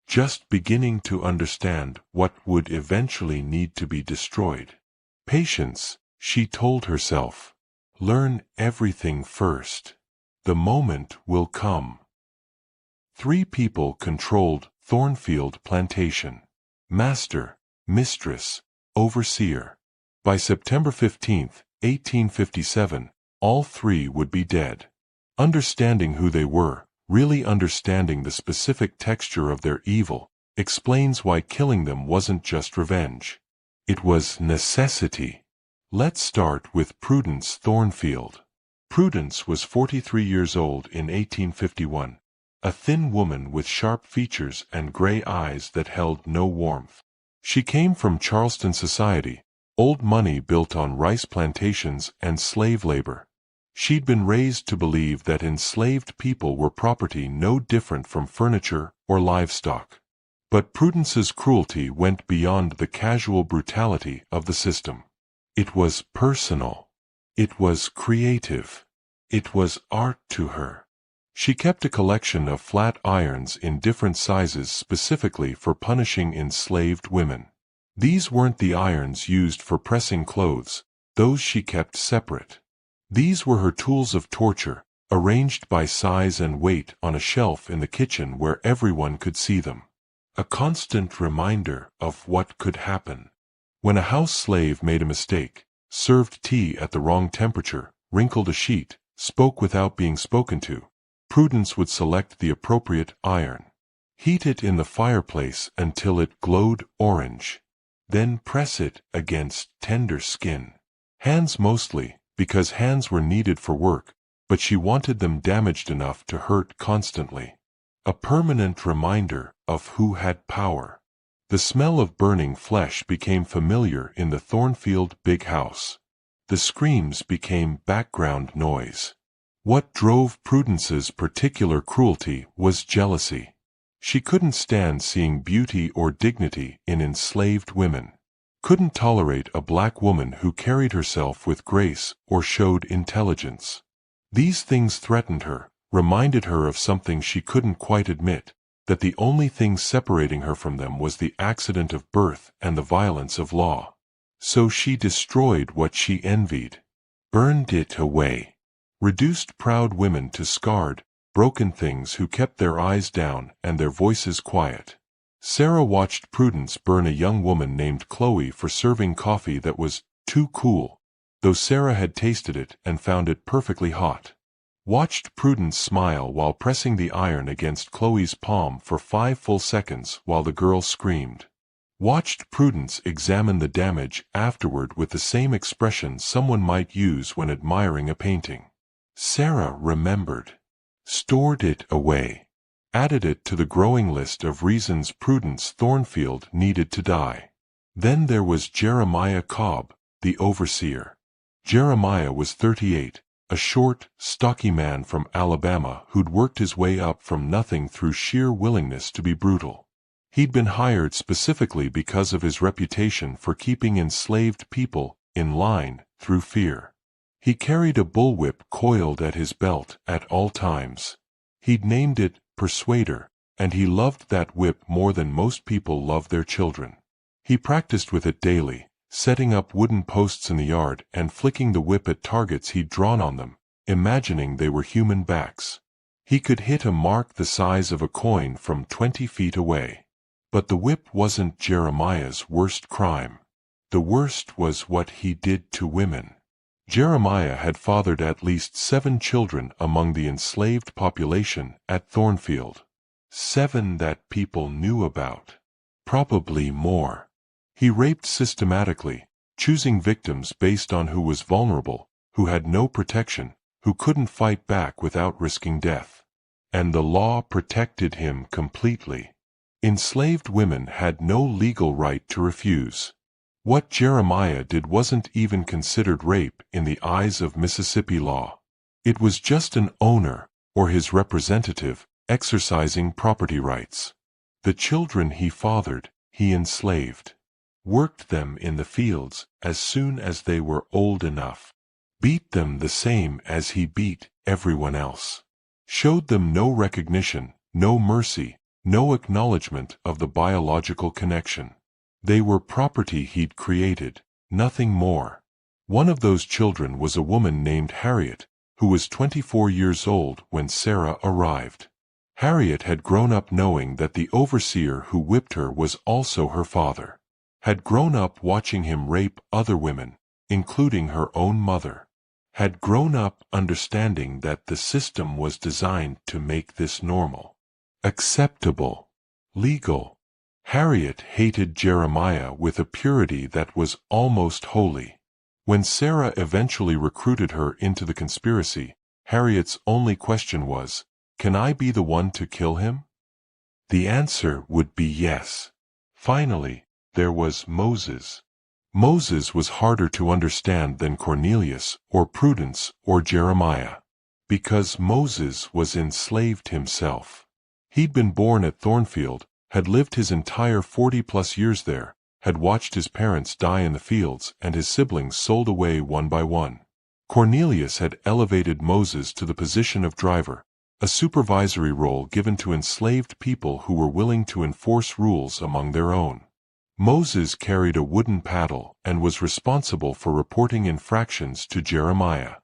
just beginning to understand what would eventually need to be destroyed. Patience, she told herself. Learn everything first. The moment will come. 3 people controlled Thornfield Plantation: master, mistress, overseer. By September 15, 1857, all 3 would be dead. Understanding who they were, really understanding the specific texture of their evil, explains why killing them wasn't just revenge. It was necessity. Let's start with Prudence Thornfield. Prudence was 43 years old in 1851, a thin woman with sharp features and gray eyes that held no warmth. She came from Charleston society, old money built on rice plantations and slave labor. She'd been raised to believe that enslaved people were property no different from furniture or livestock. But Prudence's cruelty went beyond the casual brutality of the system. It was personal. It was creative. It was art to her. She kept a collection of flat irons in different sizes specifically for punishing enslaved women. These weren't the irons used for pressing clothes, those she kept separate. These were her tools of torture, arranged by size and weight on a shelf in the kitchen where everyone could see them. A constant reminder of what could happen. When a house slave made a mistake, served tea at the wrong temperature, wrinkled a sheet, spoke without being spoken to, Prudence would select the appropriate iron. Heat it in the fireplace until it glowed orange. Then press it against tender skin. Hands mostly, because hands were needed for work, but she wanted them damaged enough to hurt constantly. A permanent reminder of who had power. The smell of burning flesh became familiar in the Thornfield big house. The screams became background noise. What drove Prudence's particular cruelty was jealousy. She couldn't stand seeing beauty or dignity in enslaved women. Couldn't tolerate a black woman who carried herself with grace or showed intelligence. These things threatened her, reminded her of something she couldn't quite admit, that the only thing separating her from them was the accident of birth and the violence of law. So she destroyed what she envied. Burned it away. Reduced proud women to scarred, broken things who kept their eyes down and their voices quiet. Sarah watched Prudence burn a young woman named Chloe for serving coffee that was too cool, though Sarah had tasted it and found it perfectly hot. Watched Prudence smile while pressing the iron against Chloe's palm for 5 full seconds while the girl screamed. Watched Prudence examine the damage afterward with the same expression someone might use when admiring a painting. Sarah remembered. Stored it away. Added it to the growing list of reasons Prudence Thornfield needed to die. Then there was Jeremiah Cobb, the overseer. Jeremiah was 38, a short, stocky man from Alabama who'd worked his way up from nothing through sheer willingness to be brutal. He'd been hired specifically because of his reputation for keeping enslaved people in line through fear. He carried a bullwhip coiled at his belt at all times. He'd named it Persuader, and he loved that whip more than most people love their children. He practiced with it daily, setting up wooden posts in the yard and flicking the whip at targets he'd drawn on them, imagining they were human backs. He could hit a mark the size of a coin from 20 feet away. But the whip wasn't Jeremiah's worst crime. The worst was what he did to women. Jeremiah had fathered at least 7 children among the enslaved population at Thornfield. 7 that people knew about. Probably more. He raped systematically, choosing victims based on who was vulnerable, who had no protection, who couldn't fight back without risking death. And the law protected him completely. Enslaved women had no legal right to refuse. What Jeremiah did wasn't even considered rape in the eyes of Mississippi law. It was just an owner, or his representative, exercising property rights. The children he fathered, he enslaved. Worked them in the fields as soon as they were old enough. Beat them the same as he beat everyone else. Showed them no recognition, no mercy, no acknowledgement of the biological connection. They were property he'd created, nothing more. One of those children was a woman named Harriet, who was 24 years old when Sarah arrived. Harriet had grown up knowing that the overseer who whipped her was also her father. Had grown up watching him rape other women, including her own mother. Had grown up understanding that the system was designed to make this normal, acceptable, legal. Harriet hated Jeremiah with a purity that was almost holy. When Sarah eventually recruited her into the conspiracy, Harriet's only question was, "Can I be the one to kill him?" The answer would be yes. Finally, there was Moses. Moses was harder to understand than Cornelius, or Prudence, or Jeremiah. Because Moses was enslaved himself. He'd been born at Thornfield, had lived his entire 40-plus years there, had watched his parents die in the fields and his siblings sold away one by one. Cornelius had elevated Moses to the position of driver, a supervisory role given to enslaved people who were willing to enforce rules among their own. Moses carried a wooden paddle and was responsible for reporting infractions to Jeremiah.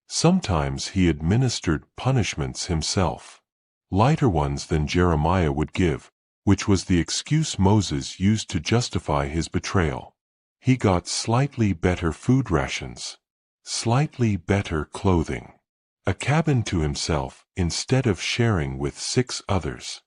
Sometimes he administered punishments himself. Lighter ones than Jeremiah would give, which was the excuse Moses used to justify his betrayal. He got slightly better food rations, slightly better clothing, a cabin to himself instead of sharing with 6 others.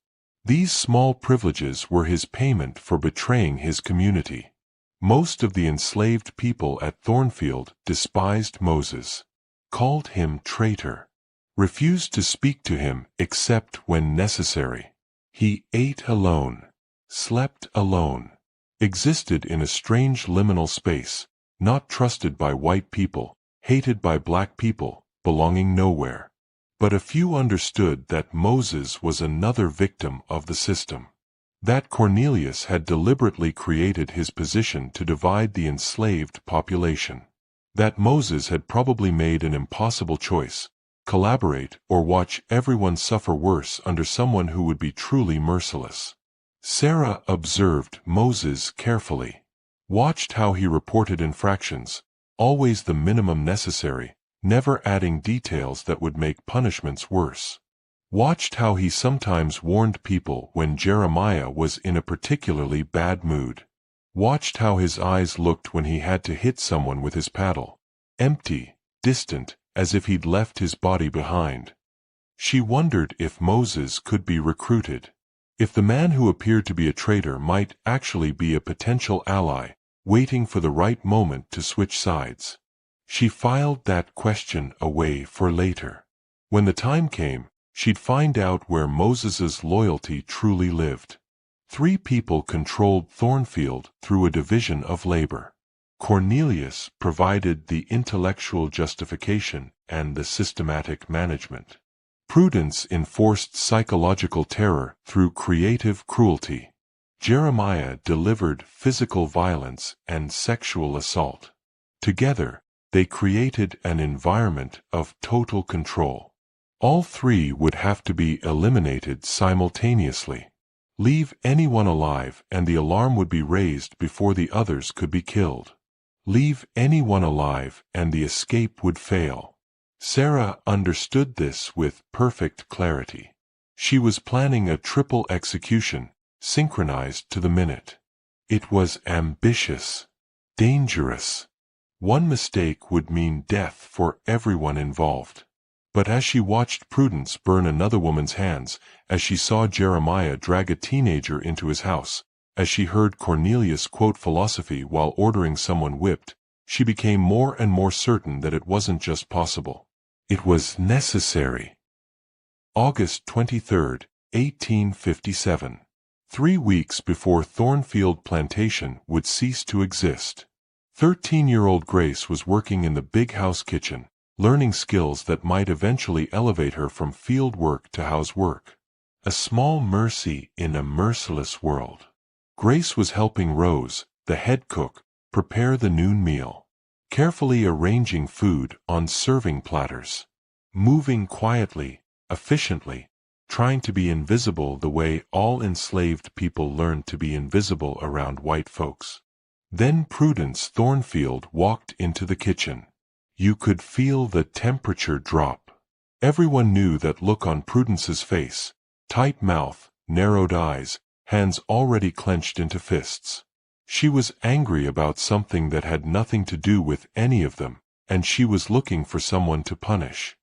These small privileges were his payment for betraying his community. Most of the enslaved people at Thornfield despised Moses, called him traitor, refused to speak to him except when necessary. He ate alone, slept alone, existed in a strange liminal space, not trusted by white people, hated by black people, belonging nowhere. But a few understood that Moses was another victim of the system. That Cornelius had deliberately created his position to divide the enslaved population. That Moses had probably made an impossible choice, collaborate or watch everyone suffer worse under someone who would be truly merciless. Sarah observed Moses carefully. Watched how he reported infractions, always the minimum necessary, never adding details that would make punishments worse. Watched how he sometimes warned people when Jeremiah was in a particularly bad mood. Watched how his eyes looked when he had to hit someone with his paddle. Empty, distant, as if he'd left his body behind. She wondered if Moses could be recruited. If the man who appeared to be a traitor might actually be a potential ally, waiting for the right moment to switch sides. She filed that question away for later. When the time came, she'd find out where Moses's loyalty truly lived. 3 people controlled Thornfield through a division of labor. Cornelius provided the intellectual justification and the systematic management. Prudence enforced psychological terror through creative cruelty. Jeremiah delivered physical violence and sexual assault. Together, they created an environment of total control. All 3 would have to be eliminated simultaneously. Leave anyone alive and the alarm would be raised before the others could be killed. Leave anyone alive and the escape would fail. Sarah understood this with perfect clarity. She was planning a triple execution, synchronized to the minute. It was ambitious, dangerous. One mistake would mean death for everyone involved. But as she watched Prudence burn another woman's hands, as she saw Jeremiah drag a teenager into his house, as she heard Cornelius quote philosophy while ordering someone whipped, she became more and more certain that it wasn't just possible. It was necessary. August 23, 1857. 3 weeks before Thornfield Plantation would cease to exist. 13-year-old Grace was working in the big house kitchen, learning skills that might eventually elevate her from field work to house work. A small mercy in a merciless world. Grace was helping Rose, the head cook, prepare the noon meal, carefully arranging food on serving platters, moving quietly, efficiently, trying to be invisible the way all enslaved people learned to be invisible around white folks. Then Prudence Thornfield walked into the kitchen. You could feel the temperature drop. Everyone knew that look on Prudence's face, tight mouth, narrowed eyes, hands already clenched into fists. She was angry about something that had nothing to do with any of them, and she was looking for someone to punish.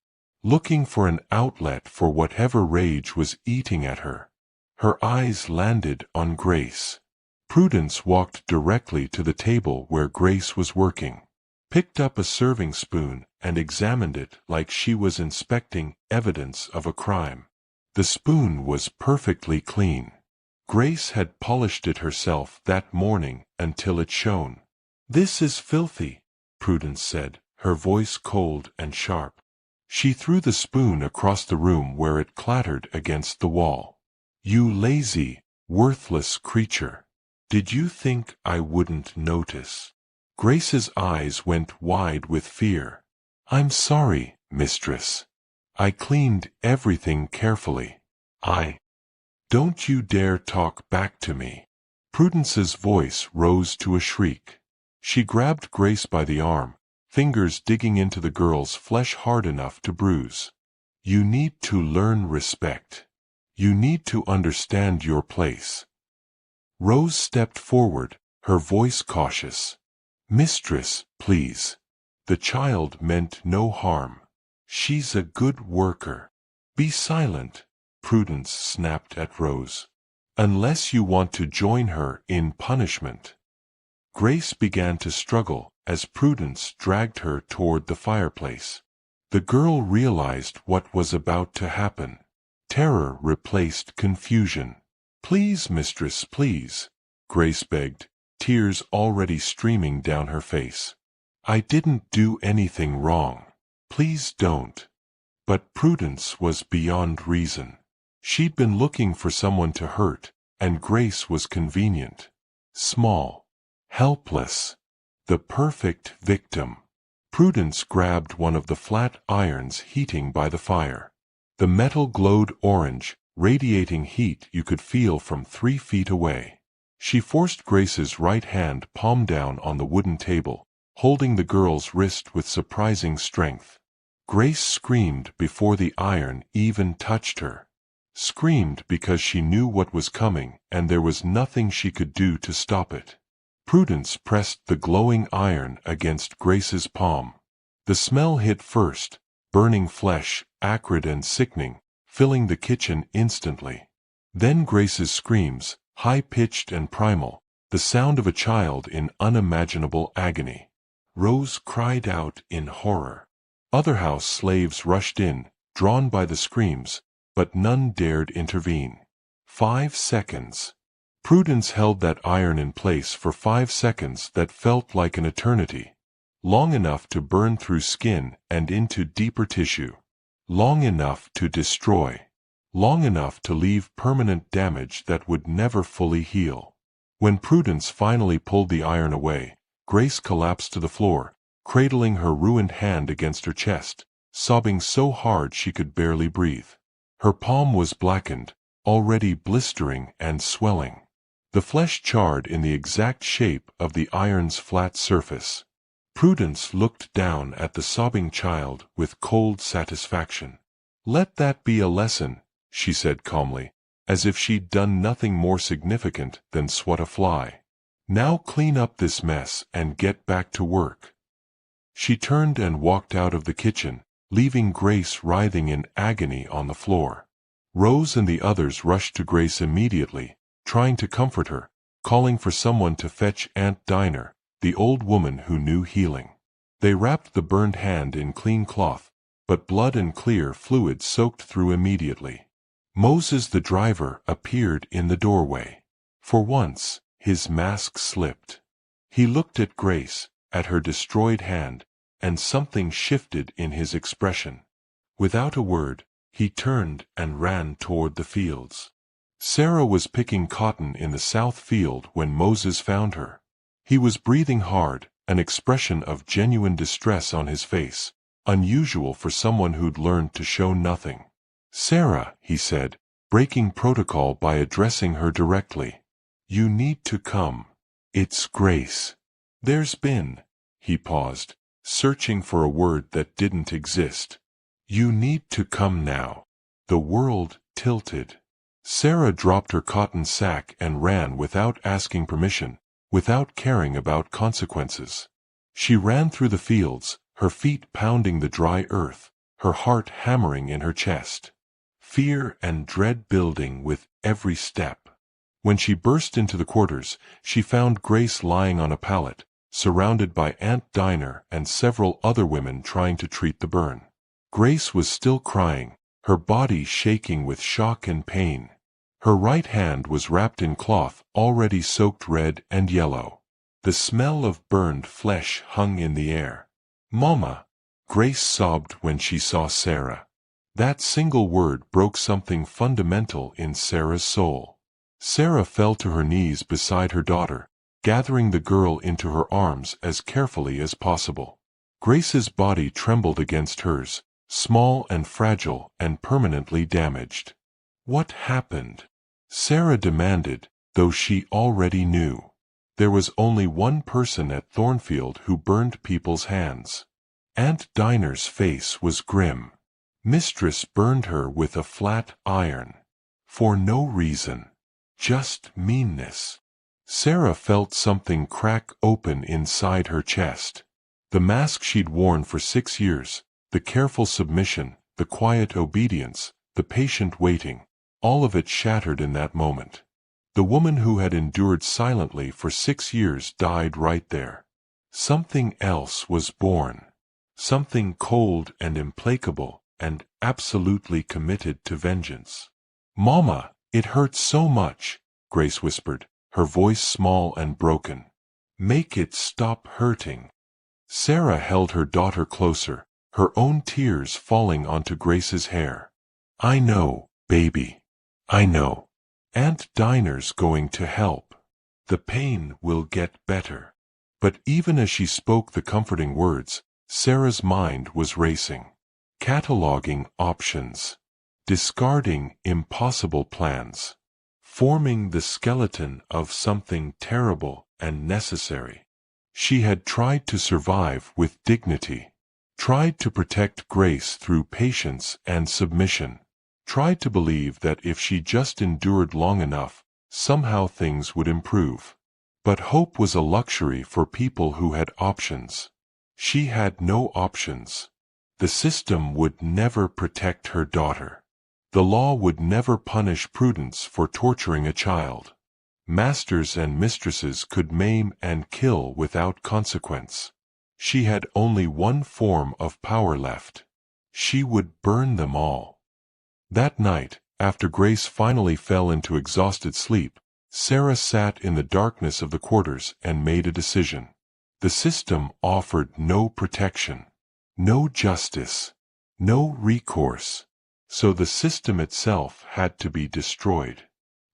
Looking for an outlet for whatever rage was eating at her. Her eyes landed on Grace. Prudence walked directly to the table where Grace was working, picked up a serving spoon and examined it like she was inspecting evidence of a crime. The spoon was perfectly clean. Grace had polished it herself that morning until it shone. "This is filthy," Prudence said, her voice cold and sharp. She threw the spoon across the room where it clattered against the wall. "You lazy, worthless creature. Did you think I wouldn't notice?" Grace's eyes went wide with fear. "I'm sorry, mistress. I cleaned everything carefully. Don't you dare talk back to me." Prudence's voice rose to a shriek. She grabbed Grace by the arm, fingers digging into the girl's flesh hard enough to bruise. "You need to learn respect. You need to understand your place." Rose stepped forward, her voice cautious. "Mistress, please. The child meant no harm. She's a good worker." "Be silent," Prudence snapped at Rose. "Unless you want to join her in punishment." Grace began to struggle as Prudence dragged her toward the fireplace. The girl realized what was about to happen. Terror replaced confusion. "Please, mistress, please," Grace begged, tears already streaming down her face. "I didn't do anything wrong. Please don't." But Prudence was beyond reason. She'd been looking for someone to hurt, and Grace was convenient. Small. Helpless. The perfect victim. Prudence grabbed one of the flat irons heating by the fire. The metal glowed orange, radiating heat you could feel from 3 feet away. She forced Grace's right hand palm down on the wooden table, holding the girl's wrist with surprising strength. Grace screamed before the iron even touched her. Screamed because she knew what was coming and there was nothing she could do to stop it. Prudence pressed the glowing iron against Grace's palm. The smell hit first, burning flesh, acrid and sickening, filling the kitchen instantly. Then Grace's screams, high-pitched and primal, the sound of a child in unimaginable agony. Rose cried out in horror. Other house slaves rushed in, drawn by the screams, but none dared intervene. 5 seconds. Prudence held that iron in place for 5 seconds that felt like an eternity. Long enough to burn through skin and into deeper tissue. Long enough to destroy. Long enough to leave permanent damage that would never fully heal. When Prudence finally pulled the iron away, Grace collapsed to the floor, cradling her ruined hand against her chest, sobbing so hard she could barely breathe. Her palm was blackened, already blistering and swelling. The flesh charred in the exact shape of the iron's flat surface. Prudence looked down at the sobbing child with cold satisfaction. "Let that be a lesson," she said calmly, as if she'd done nothing more significant than swat a fly. "Now clean up this mess and get back to work." She turned and walked out of the kitchen, leaving Grace writhing in agony on the floor. Rose and the others rushed to Grace immediately, trying to comfort her, calling for someone to fetch Aunt Dinah, the old woman who knew healing. They wrapped the burned hand in clean cloth, but blood and clear fluid soaked through immediately. Moses the driver appeared in the doorway. For once, his mask slipped. He looked at Grace, at her destroyed hand, and something shifted in his expression. Without a word, He turned and ran toward the fields. Sarah was picking cotton in the south field when Moses found her. He was breathing hard, an expression of genuine distress on his face, unusual for someone who'd learned to show nothing. "Sarah," he said, breaking protocol by addressing her directly. "You need to come. It's Grace." "There's been—" He paused, searching for a word that didn't exist. "You need to come now." The world tilted. Sarah dropped her cotton sack and ran without asking permission, without caring about consequences. She ran through the fields, her feet pounding the dry earth, her heart hammering in her chest. Fear and dread building with every step. When she burst into the quarters, she found Grace lying on a pallet, surrounded by Aunt Dinah and several other women trying to treat the burn. Grace was still crying, her body shaking with shock and pain. Her right hand was wrapped in cloth already soaked red and yellow. The smell of burned flesh hung in the air. "Mama!" Grace sobbed when she saw Sarah. That single word broke something fundamental in Sarah's soul. Sarah fell to her knees beside her daughter, gathering the girl into her arms as carefully as possible. Grace's body trembled against hers, small and fragile and permanently damaged. "What happened?" Sarah demanded, though she already knew. There was only one person at Thornfield who burned people's hands. Aunt Dinah's face was grim. Mistress burned her with a flat iron. For no reason. Just meanness. Sarah felt something crack open inside her chest. The mask she'd worn for 6 years, the careful submission, the quiet obedience, the patient waiting, all of it shattered in that moment. The woman who had endured silently for 6 years died right there. Something else was born. Something cold and implacable, and absolutely committed to vengeance. "Mama, it hurts so much," Grace whispered, her voice small and broken. "Make it stop hurting." Sarah held her daughter closer, her own tears falling onto Grace's hair. "I know, baby. I know. Aunt Dinah's going to help. The pain will get better." But even as she spoke the comforting words, Sarah's mind was racing. Cataloging options. Discarding impossible plans. Forming the skeleton of something terrible and necessary. She had tried to survive with dignity. Tried to protect Grace through patience and submission. Tried to believe that if she just endured long enough, somehow things would improve. But hope was a luxury for people who had options. She had no options. The system would never protect her daughter. The law would never punish Prudence for torturing a child. Masters and mistresses could maim and kill without consequence. She had only one form of power left. She would burn them all. That night, after Grace finally fell into exhausted sleep, Sarah sat in the darkness of the quarters and made a decision. The system offered no protection, no justice, no recourse. So the system itself had to be destroyed.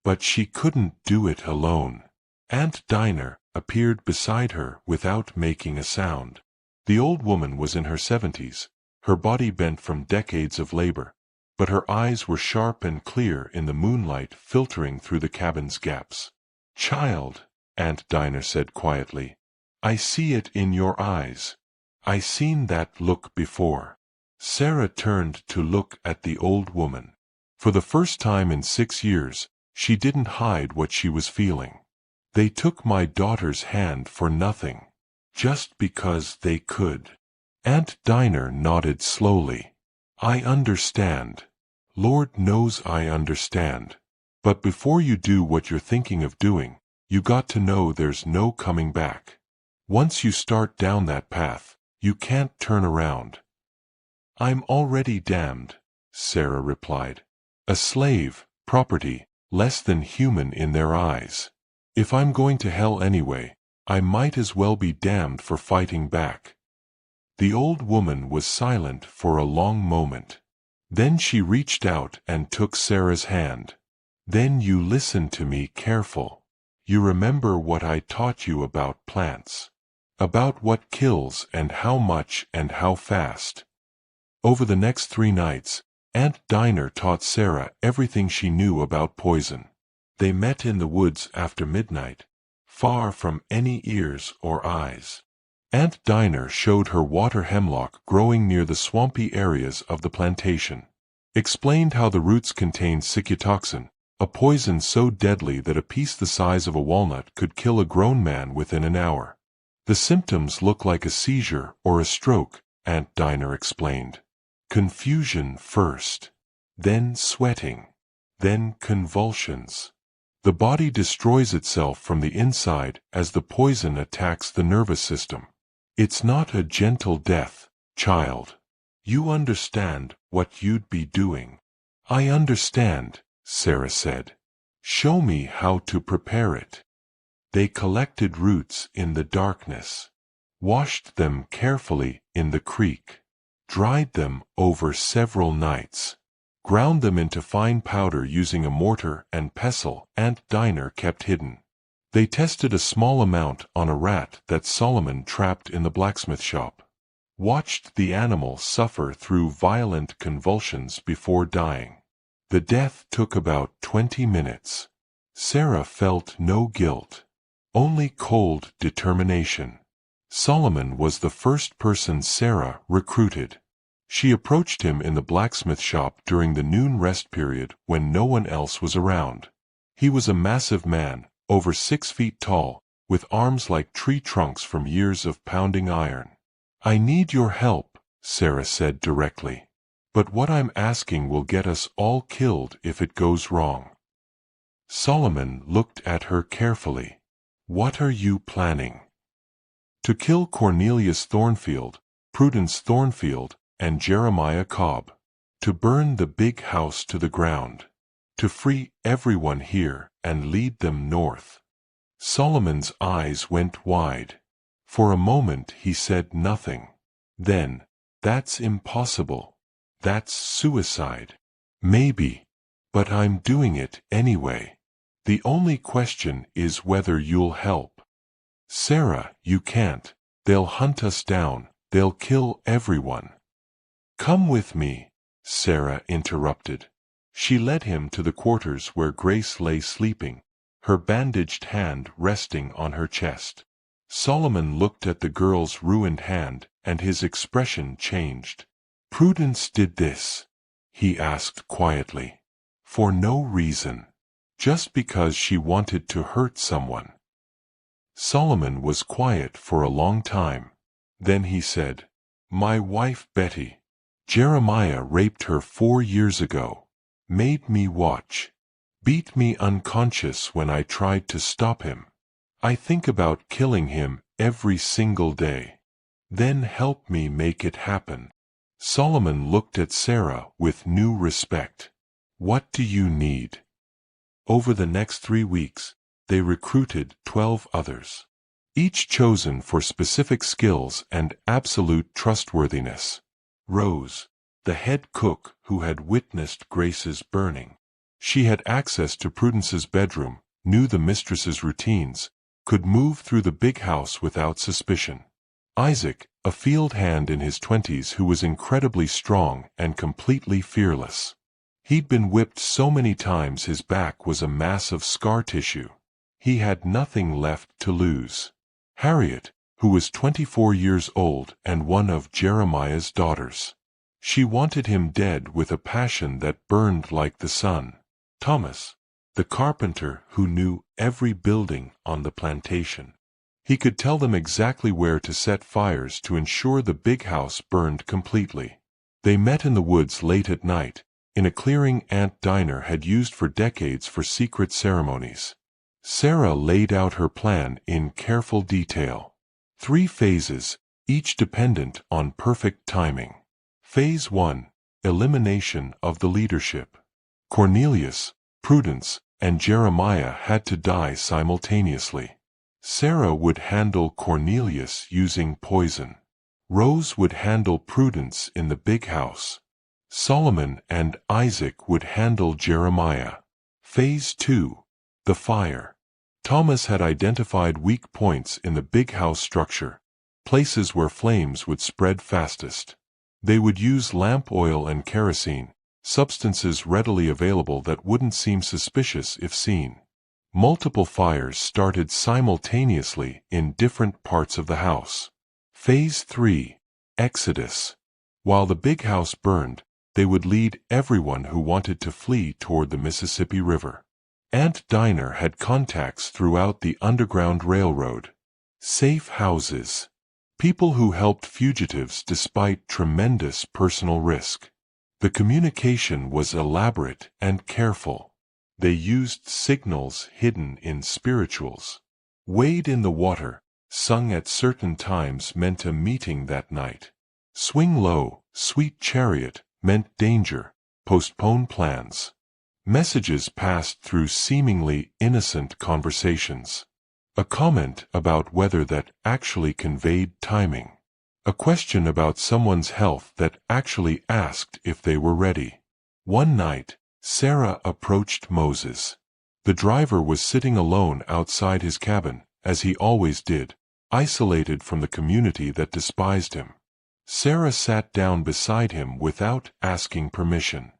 But she couldn't do it alone. Aunt Dinah appeared beside her without making a sound. The old woman was in her 70s, her body bent from decades of labor, but her eyes were sharp and clear in the moonlight filtering through the cabin's gaps. "Child," Aunt Dinah said quietly, "I see it in your eyes. I seen that look before." Sarah turned to look at the old woman. For the first time in 6 years, she didn't hide what she was feeling. "They took my daughter's hand for nothing. Just because they could." Aunt Dinah nodded slowly. "I understand. Lord knows I understand. But before you do what you're thinking of doing, you got to know there's no coming back. Once you start down that path, you can't turn around." "I'm already damned," Sarah replied. "A slave, property, less than human in their eyes. If I'm going to hell anyway, I might as well be damned for fighting back." The old woman was silent for a long moment. Then she reached out and took Sarah's hand. "Then you listen to me careful. You remember what I taught you about plants. About what kills and how much and how fast." Over the next 3 nights, Aunt Dinah taught Sarah everything she knew about poison. They met in the woods after midnight, far from any ears or eyes. Aunt Dinah showed her water hemlock growing near the swampy areas of the plantation, explained how the roots contained cyclotoxin, a poison so deadly that a piece the size of a walnut could kill a grown man within an hour. "The symptoms look like a seizure or a stroke," Aunt Dinah explained. "Confusion first, then sweating, then convulsions. The body destroys itself from the inside as the poison attacks the nervous system. It's not a gentle death, child. You understand what you'd be doing." "I understand," Sarah said. "Show me how to prepare it." They collected roots in the darkness, washed them carefully in the creek, dried them over several nights, ground them into fine powder using a mortar and pestle Aunt Dinah kept hidden. They tested a small amount on a rat that Solomon trapped in the blacksmith shop, watched the animal suffer through violent convulsions before dying. The death took about 20 minutes. Sarah felt no guilt, only cold determination. Solomon was the first person Sarah recruited. She approached him in the blacksmith shop during the noon rest period when no one else was around. He was a massive man, over 6 feet tall, with arms like tree trunks from years of pounding iron. "I need your help," Sarah said directly. "But what I'm asking will get us all killed if it goes wrong." Solomon looked at her carefully. "What are you planning?" "To kill Cornelius Thornfield, Prudence Thornfield, and Jeremiah Cobb. To burn the big house to the ground. To free everyone here and lead them north." Solomon's eyes went wide. For a moment he said nothing. Then, "That's impossible. That's suicide." "Maybe. But I'm doing it anyway. The only question is whether you'll help." "Sarah, you can't. They'll hunt us down. They'll kill everyone." "Come with me," Sarah interrupted. She led him to the quarters where Grace lay sleeping, her bandaged hand resting on her chest. Solomon looked at the girl's ruined hand, and his expression changed. "Prudence did this?" he asked quietly. "For no reason. Just because she wanted to hurt someone." Solomon was quiet for a long time. Then he said, "My wife Betty. Jeremiah raped her 4 years ago. Made me watch. Beat me unconscious when I tried to stop him. I think about killing him every single day. Then help me make it happen." Solomon looked at Sarah with new respect. "What do you need?" Over the next 3 weeks, they recruited 12 others, each chosen for specific skills and absolute trustworthiness. Rose, the head cook who had witnessed Grace's burning. She had access to Prudence's bedroom, knew the mistress's routines, could move through the big house without suspicion. Isaac, a field hand in his 20s who was incredibly strong and completely fearless. He'd been whipped so many times his back was a mass of scar tissue. He had nothing left to lose. Harriet, who was 24 years old and one of Jeremiah's daughters. She wanted him dead with a passion that burned like the sun. Thomas, the carpenter who knew every building on the plantation. He could tell them exactly where to set fires to ensure the big house burned completely. They met in the woods late at night, in a clearing Aunt Dinah had used for decades for secret ceremonies. Sarah laid out her plan in careful detail. 3 phases, each dependent on perfect timing. Phase 1, elimination of the leadership. Cornelius, Prudence, and Jeremiah had to die simultaneously. Sarah would handle Cornelius using poison. Rose would handle Prudence in the big house. Solomon and Isaac would handle Jeremiah. Phase 2. The fire. Thomas had identified weak points in the big house structure, places where flames would spread fastest. They would use lamp oil and kerosene, substances readily available that wouldn't seem suspicious if seen. Multiple fires started simultaneously in different parts of the house. Phase 3. Exodus. While the big house burned, they would lead everyone who wanted to flee toward the Mississippi River. Aunt Dinah had contacts throughout the Underground Railroad. Safe houses. People who helped fugitives despite tremendous personal risk. The communication was elaborate and careful. They used signals hidden in spirituals. Wade in the water, sung at certain times, meant a meeting that night. Swing low, sweet chariot, meant danger, postpone plans. Messages passed through seemingly innocent conversations. A comment about weather that actually conveyed timing. A question about someone's health that actually asked if they were ready. One night, Sarah approached Moses. The driver was sitting alone outside his cabin, as he always did, isolated from the community that despised him. Sarah sat down beside him without asking permission.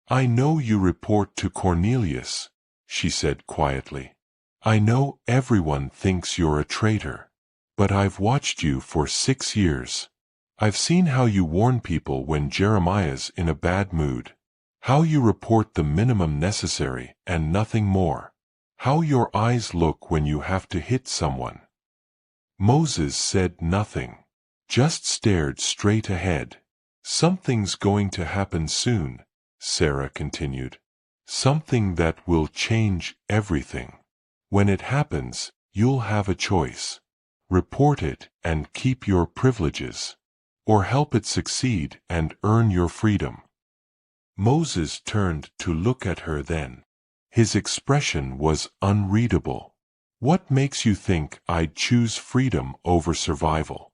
"I know you report to Cornelius," she said quietly. "I know everyone thinks you're a traitor. But I've watched you for 6 years. I've seen how you warn people when Jeremiah's in a bad mood. How you report the minimum necessary and nothing more. How your eyes look when you have to hit someone." Moses said nothing. Just stared straight ahead. "Something's going to happen soon," Sarah continued. "Something that will change everything. When it happens, you'll have a choice. Report it and keep your privileges, or help it succeed and earn your freedom." Moses turned to look at her then. His expression was unreadable. "What makes you think I'd choose freedom over survival?"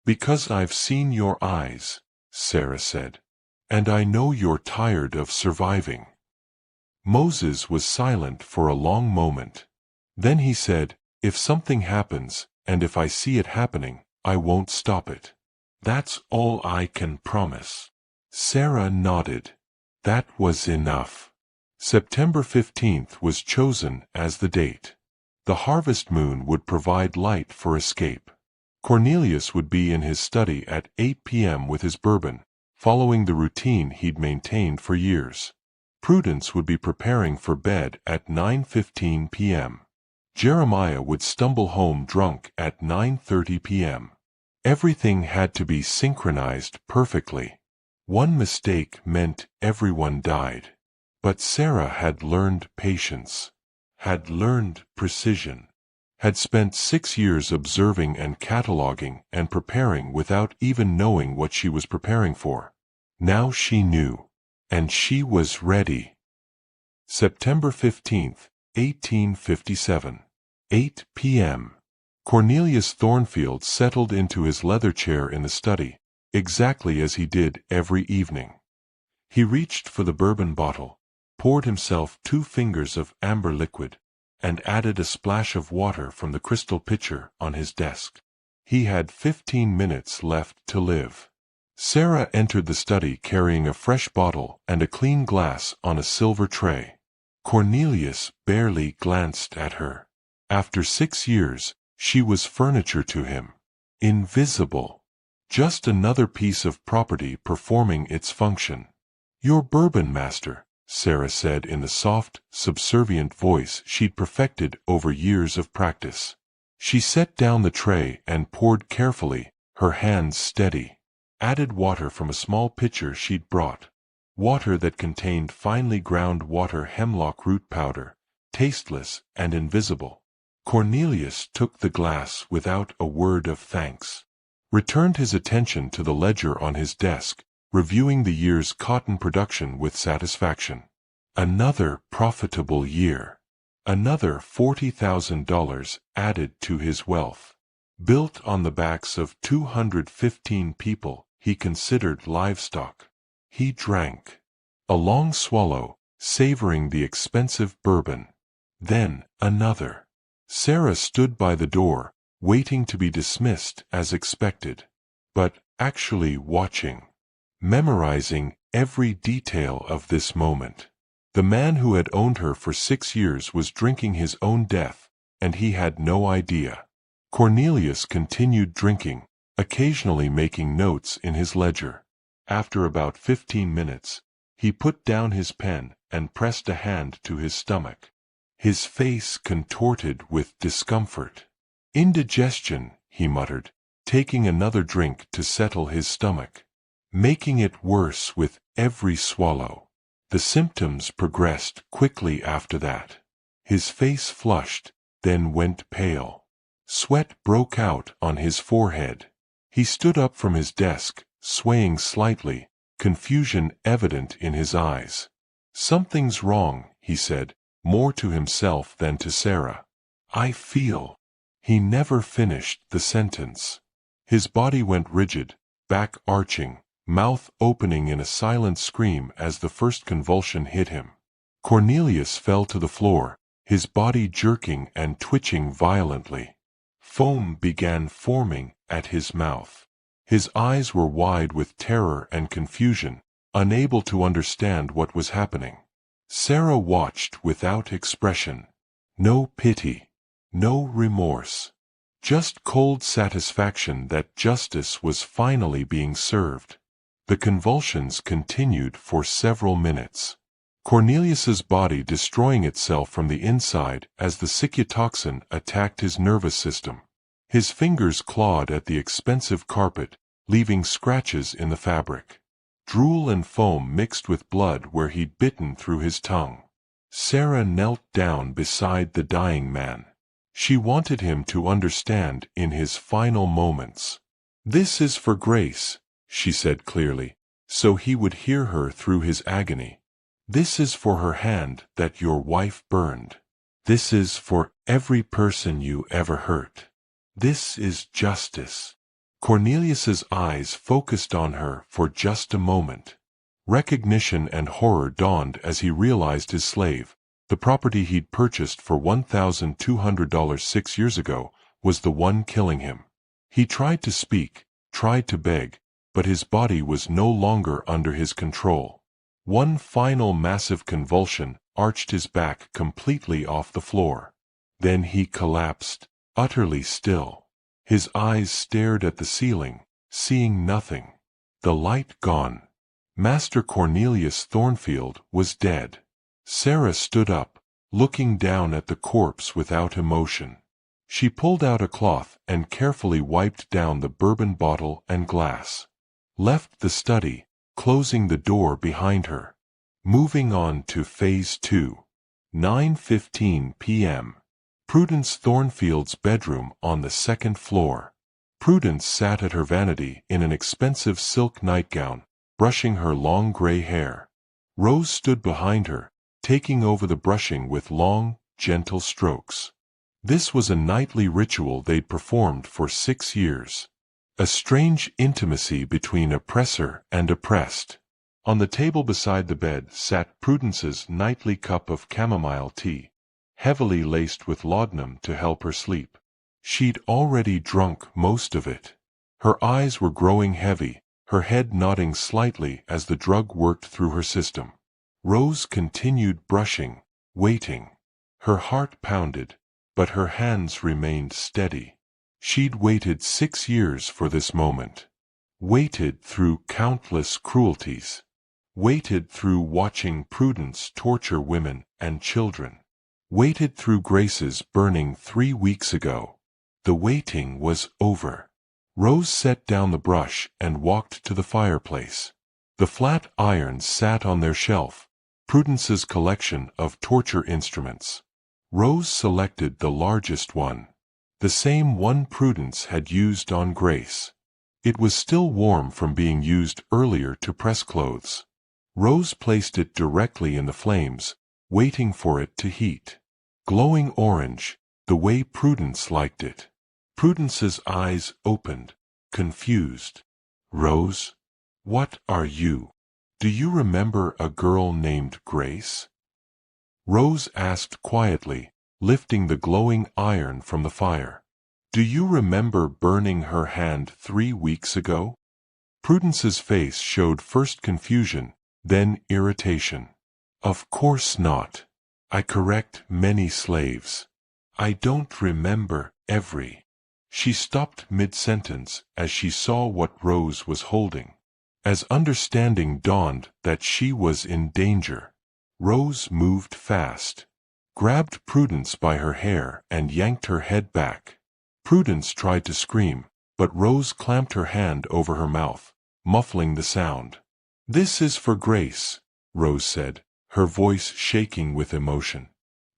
"Because I've seen your eyes," Sarah said. "And I know you're tired of surviving." Moses was silent for a long moment. Then he said, "If something happens, and if I see it happening, I won't stop it. That's all I can promise." Sarah nodded. That was enough. September 15th was chosen as the date. The harvest moon would provide light for escape. Cornelius would be in his study at 8 p.m. with his bourbon, following the routine he'd maintained for years. Prudence would be preparing for bed at 9:15 p.m. Jeremiah would stumble home drunk at 9:30 p.m. Everything had to be synchronized perfectly. One mistake meant everyone died. But Sarah had learned patience, had learned precision, had spent 6 years observing and cataloging and preparing without even knowing what she was preparing for. Now she knew, and she was ready. September 15th, 1857. 8 p.m. Cornelius Thornfield settled into his leather chair in the study, exactly as he did every evening. He reached for the bourbon bottle, poured himself 2 fingers of amber liquid, and added a splash of water from the crystal pitcher on his desk. He had 15 minutes left to live. Sarah entered the study carrying a fresh bottle and a clean glass on a silver tray. Cornelius barely glanced at her. After 6 years, she was furniture to him. Invisible. Just another piece of property performing its function. "Your bourbon, master," Sarah said in the soft, subservient voice she'd perfected over years of practice. She set down the tray and poured carefully, her hands steady. Added water from a small pitcher she'd brought. Water that contained finely ground water hemlock root powder, tasteless and invisible. Cornelius took the glass without a word of thanks. Returned his attention to the ledger on his desk, reviewing the year's cotton production with satisfaction. Another profitable year. Another $40,000 added to his wealth. Built on the backs of 215 people he considered livestock. He drank. A long swallow, savoring the expensive bourbon. Then, another. Sarah stood by the door, waiting to be dismissed as expected. But, actually watching. Memorizing every detail of this moment. The man who had owned her for 6 years was drinking his own death, and he had no idea. Cornelius continued drinking, occasionally making notes in his ledger. After about 15 minutes, he put down his pen and pressed a hand to his stomach. His face contorted with discomfort. Indigestion, he muttered, taking another drink to settle his stomach. Making it worse with every swallow. The symptoms progressed quickly after that. His face flushed, then went pale. Sweat broke out on his forehead. He stood up from his desk, swaying slightly, confusion evident in his eyes. "Something's wrong," he said, more to himself than to Sarah. "I feel." He never finished the sentence. His body went rigid, back arching, mouth opening in a silent scream as the first convulsion hit him. Cornelius fell to the floor, his body jerking and twitching violently. Foam began forming at his mouth. His eyes were wide with terror and confusion, unable to understand what was happening. Sarah watched without expression. No pity. No remorse. Just cold satisfaction that justice was finally being served. The convulsions continued for several minutes. Cornelius's body destroying itself from the inside as the cyclotoxin attacked his nervous system. His fingers clawed at the expensive carpet, leaving scratches in the fabric. Drool and foam mixed with blood where he'd bitten through his tongue. Sarah knelt down beside the dying man. She wanted him to understand in his final moments. "This is for Grace," she said clearly, so he would hear her through his agony. "This is for her hand that your wife burned. This is for every person you ever hurt. This is justice." Cornelius's eyes focused on her for just a moment. Recognition and horror dawned as he realized his slave, the property he'd purchased for $1,200 6 years ago, was the one killing him. He tried to speak, tried to beg, but his body was no longer under his control. One final massive convulsion arched his back completely off the floor. Then he collapsed, utterly still. His eyes stared at the ceiling, seeing nothing. The light gone. Master Cornelius Thornfield was dead. Sarah stood up, looking down at the corpse without emotion. She pulled out a cloth and carefully wiped down the bourbon bottle and glass. Left the study, closing the door behind her. Moving on to Phase 2. 9:15 p.m. Prudence Thornfield's bedroom on the 2nd floor. Prudence sat at her vanity in an expensive silk nightgown, brushing her long gray hair. Rose stood behind her, taking over the brushing with long, gentle strokes. This was a nightly ritual they'd performed for 6 years. A strange intimacy between oppressor and oppressed. On the table beside the bed sat Prudence's nightly cup of chamomile tea, heavily laced with laudanum to help her sleep. She'd already drunk most of it. Her eyes were growing heavy, her head nodding slightly as the drug worked through her system. Rose continued brushing, waiting. Her heart pounded, but her hands remained steady. She'd waited 6 years for this moment. Waited through countless cruelties. Waited through watching Prudence torture women and children. Waited through Grace's burning 3 weeks ago. The waiting was over. Rose set down the brush and walked to the fireplace. The flat irons sat on their shelf, Prudence's collection of torture instruments. Rose selected the largest one. The same one Prudence had used on Grace. It was still warm from being used earlier to press clothes. Rose placed it directly in the flames, waiting for it to heat. Glowing orange, the way Prudence liked it. Prudence's eyes opened, confused. "Rose? What are you?" Do you remember a girl named Grace? Rose asked quietly, lifting the glowing iron from the fire. Do you remember burning her hand 3 weeks ago? Prudence's face showed first confusion, then irritation. Of course not. I correct many slaves. I don't remember every. She stopped mid-sentence as she saw what Rose was holding. As understanding dawned that she was in danger, Rose moved fast, grabbed Prudence by her hair and yanked her head back. Prudence tried to scream, but Rose clamped her hand over her mouth, muffling the sound. This is for Grace, Rose said, her voice shaking with emotion.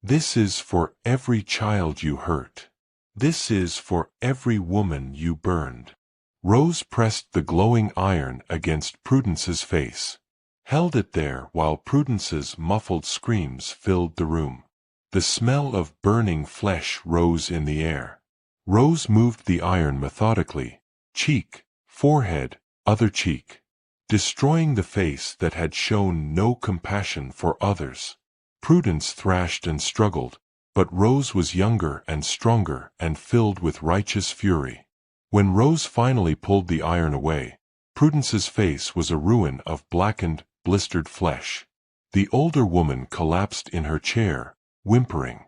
This is for every child you hurt. This is for every woman you burned. Rose pressed the glowing iron against Prudence's face, held it there while Prudence's muffled screams filled the room. The smell of burning flesh rose in the air. Rose moved the iron methodically, cheek, forehead, other cheek, destroying the face that had shown no compassion for others. Prudence thrashed and struggled, but Rose was younger and stronger and filled with righteous fury. When Rose finally pulled the iron away, Prudence's face was a ruin of blackened, blistered flesh. The older woman collapsed in her chair, whimpering.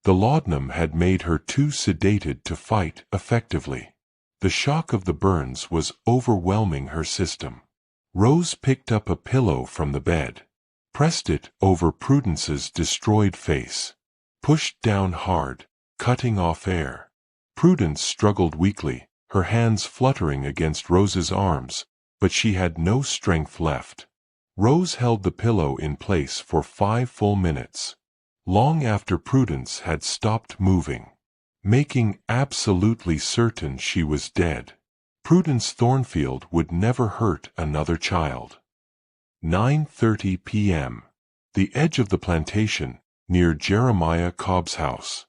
The laudanum had made her too sedated to fight effectively. The shock of the burns was overwhelming her system. Rose picked up a pillow from the bed, pressed it over Prudence's destroyed face, pushed down hard, cutting off air. Prudence struggled weakly, her hands fluttering against Rose's arms, but she had no strength left. Rose held the pillow in place for 5 full minutes, long after Prudence had stopped moving, making absolutely certain she was dead. Prudence Thornfield would never hurt another child. 9:30 p.m. The edge of the plantation, near Jeremiah Cobb's house.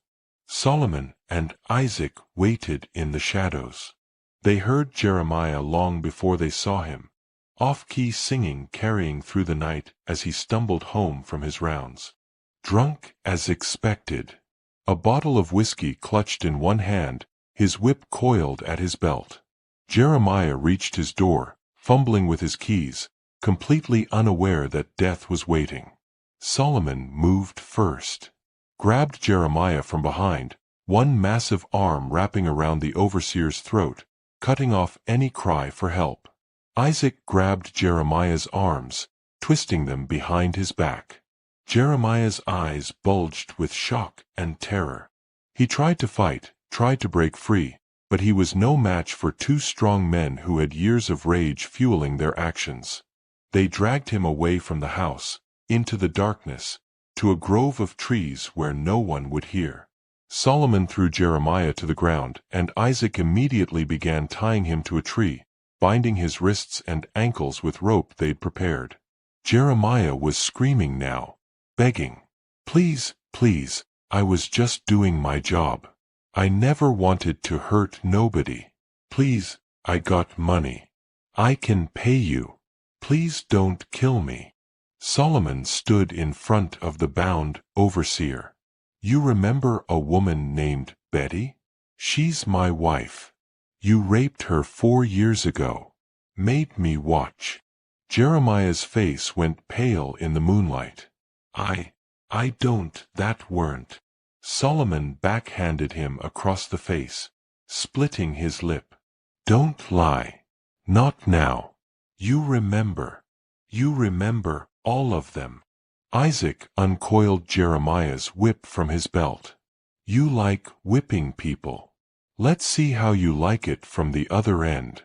Solomon and Isaac waited in the shadows. They heard Jeremiah long before they saw him, off-key singing carrying through the night as he stumbled home from his rounds. Drunk as expected. A bottle of whiskey clutched in one hand, his whip coiled at his belt. Jeremiah reached his door, fumbling with his keys, completely unaware that death was waiting. Solomon moved first, grabbed Jeremiah from behind, one massive arm wrapping around the overseer's throat, cutting off any cry for help. Isaac grabbed Jeremiah's arms, twisting them behind his back. Jeremiah's eyes bulged with shock and terror. He tried to fight, tried to break free, but he was no match for 2 strong men who had years of rage fueling their actions. They dragged him away from the house, into the darkness, to a grove of trees where no one would hear. Solomon threw Jeremiah to the ground, and Isaac immediately began tying him to a tree, binding his wrists and ankles with rope they'd prepared. Jeremiah was screaming now, begging, "Please, please, I was just doing my job. I never wanted to hurt nobody. Please, I got money. I can pay you. Please don't kill me." Solomon stood in front of the bound overseer. "You remember a woman named Betty? She's my wife. You raped her 4 years ago. Made me watch." Jeremiah's face went pale in the moonlight. I don't, that weren't. Solomon backhanded him across the face, splitting his lip. "Don't lie. Not now. You remember. You remember all of them." Isaac uncoiled Jeremiah's whip from his belt. "You like whipping people. Let's see how you like it from the other end.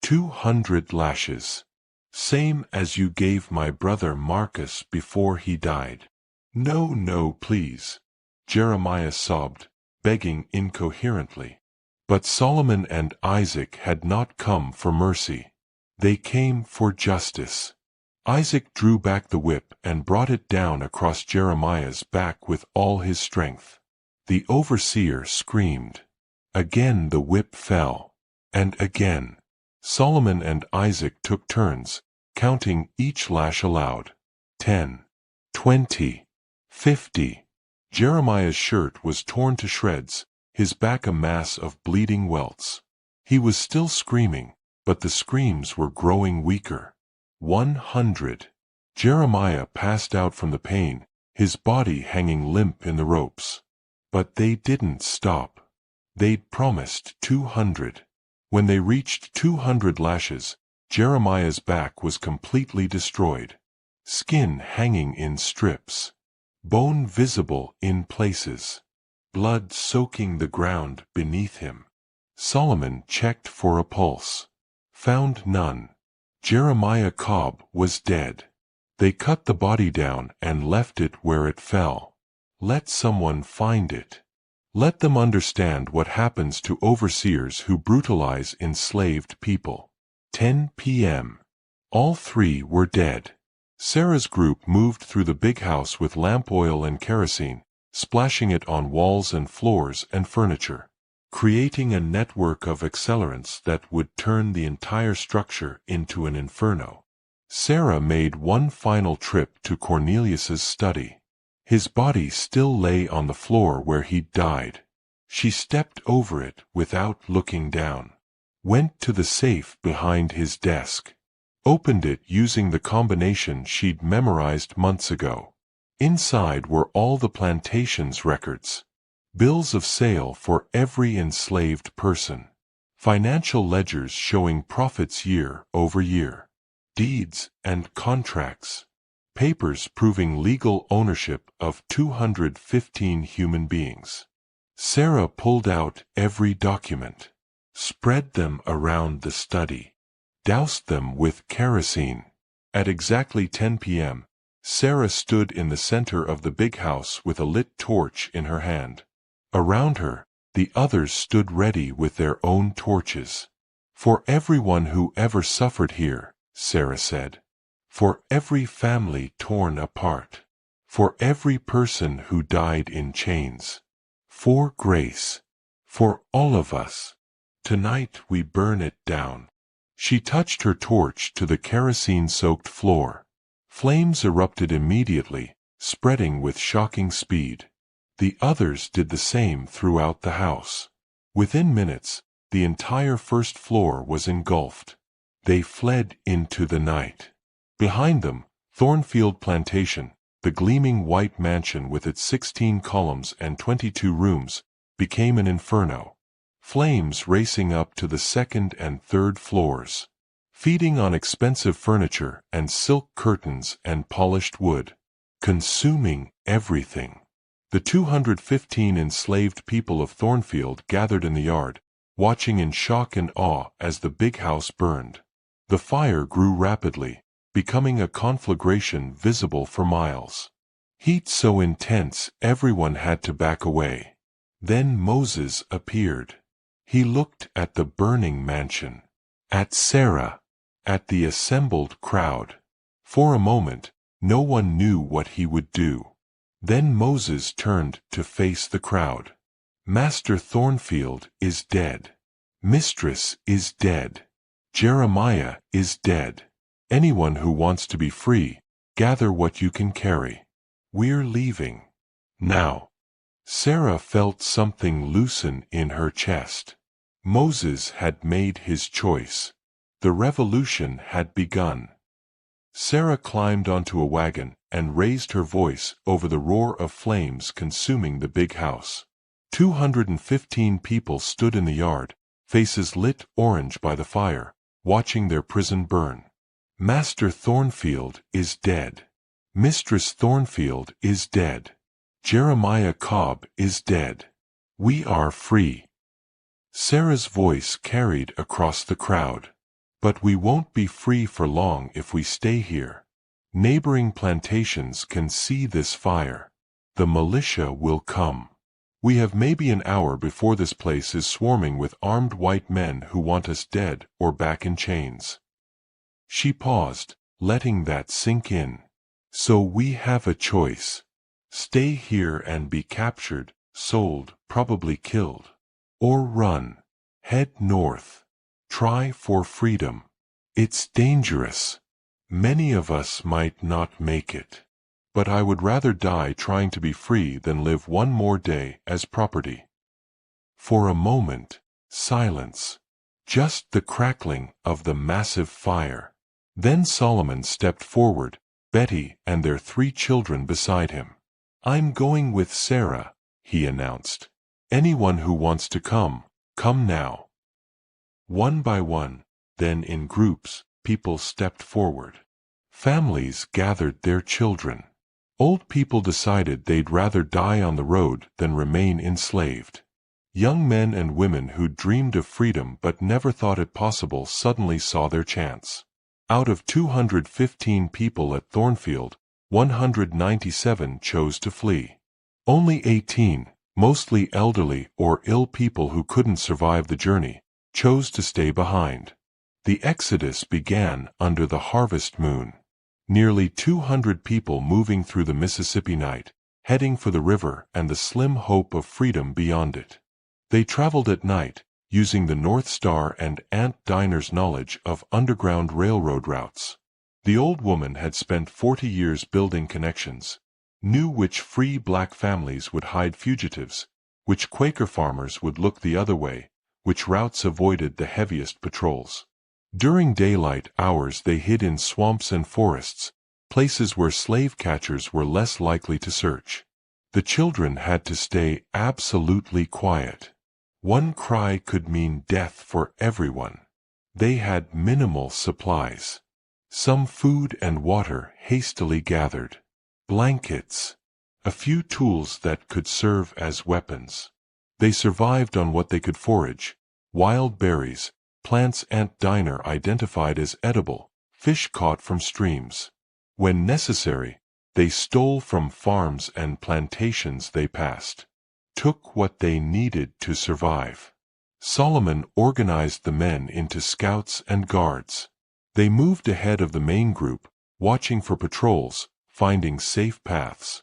200 lashes. Same as you gave my brother Marcus before he died." "No, no, please." Jeremiah sobbed, begging incoherently. But Solomon and Isaac had not come for mercy. They came for justice. Isaac drew back the whip and brought it down across Jeremiah's back with all his strength. The overseer screamed. Again the whip fell. And again. Solomon and Isaac took turns, counting each lash aloud. 10, 20, 50. Jeremiah's shirt was torn to shreds, his back a mass of bleeding welts. He was still screaming, but the screams were growing weaker. 100. Jeremiah passed out from the pain, his body hanging limp in the ropes. But they didn't stop. They'd promised 200. When they reached 200 lashes, Jeremiah's back was completely destroyed. Skin hanging in strips. Bone visible in places. Blood soaking the ground beneath him. Solomon checked for a pulse. Found none. Jeremiah Cobb was dead. They cut the body down and left it where it fell. Let someone find it. Let them understand what happens to overseers who brutalize enslaved people. 10 p.m. All three were dead. Sarah's group moved through the big house with lamp oil and kerosene, splashing it on walls and floors and furniture, creating a network of accelerants that would turn the entire structure into an inferno. Sarah made one final trip to Cornelius's study. His body still lay on the floor where he'd died. She stepped over it without looking down. Went to the safe behind his desk. Opened it using the combination she'd memorized months ago. Inside were all the plantation's records. Bills of sale for every enslaved person. Financial ledgers showing profits year over year. Deeds and contracts. Papers proving legal ownership of 215 human beings. Sarah pulled out every document. Spread them around the study. Doused them with kerosene. At exactly 10 p.m., Sarah stood in the center of the big house with a lit torch in her hand. Around her, the others stood ready with their own torches. For everyone who ever suffered here, Sarah said. For every family torn apart. For every person who died in chains. For grace. For all of us. Tonight we burn it down. She touched her torch to the kerosene-soaked floor. Flames erupted immediately, spreading with shocking speed. The others did the same throughout the house. Within minutes, the entire first floor was engulfed. They fled into the night. Behind them, Thornfield Plantation, the gleaming white mansion with its 16 columns and 22 rooms, became an inferno. Flames racing up to the second and third floors. Feeding on expensive furniture and silk curtains and polished wood. Consuming everything. The 215 enslaved people of Thornfield gathered in the yard, watching in shock and awe as the big house burned. The fire grew rapidly, becoming a conflagration visible for miles. Heat so intense everyone had to back away. Then Moses appeared. He looked at the burning mansion. At Sarah. At the assembled crowd. For a moment, no one knew what he would do. Then Moses turned to face the crowd. Master Thornfield is dead. Mistress is dead. Jeremiah is dead. Anyone who wants to be free, gather what you can carry. We're leaving. Now. Sarah felt something loosen in her chest. Moses had made his choice. The revolution had begun. Sarah climbed onto a wagon and raised her voice over the roar of flames consuming the big house. 215 people stood in the yard, faces lit orange by the fire, watching their prison burn. Master Thornfield is dead. Mistress Thornfield is dead. Jeremiah Cobb is dead. We are free. Sarah's voice carried across the crowd. But we won't be free for long if we stay here. Neighboring plantations can see this fire. The militia will come. We have maybe an hour before this place is swarming with armed white men who want us dead or back in chains. She paused, letting that sink in. So we have a choice. Stay here and be captured, sold, probably killed. Or run. Head north. Try for freedom. It's dangerous. Many of us might not make it. But I would rather die trying to be free than live one more day as property. For a moment, silence. Just the crackling of the massive fire. Then Solomon stepped forward, Betty and their 3 children beside him. "I'm going with Sarah," he announced. "Anyone who wants to come, come now." One by one, then in groups, people stepped forward. Families gathered their children. Old people decided they'd rather die on the road than remain enslaved. Young men and women who'd dreamed of freedom but never thought it possible suddenly saw their chance. Out of 215 people at Thornfield, 197 chose to flee. Only 18, mostly elderly or ill people who couldn't survive the journey, chose to stay behind. The exodus began under the harvest moon. Nearly 200 people moving through the Mississippi night, heading for the river and the slim hope of freedom beyond it. They traveled at night, using the North Star and Aunt Dinah's knowledge of underground railroad routes. The old woman had spent 40 years building connections, knew which free black families would hide fugitives, which Quaker farmers would look the other way, which routes avoided the heaviest patrols. During daylight hours they hid in swamps and forests, places where slave catchers were less likely to search. The children had to stay absolutely quiet. One cry could mean death for everyone. They had minimal supplies. Some food and water hastily gathered. Blankets. A few tools that could serve as weapons. They survived on what they could forage: wild berries, plants Aunt Dinah identified as edible, fish caught from streams. When necessary, they stole from farms and plantations they passed. Took what they needed to survive. Solomon organized the men into scouts and guards. They moved ahead of the main group, watching for patrols, finding safe paths.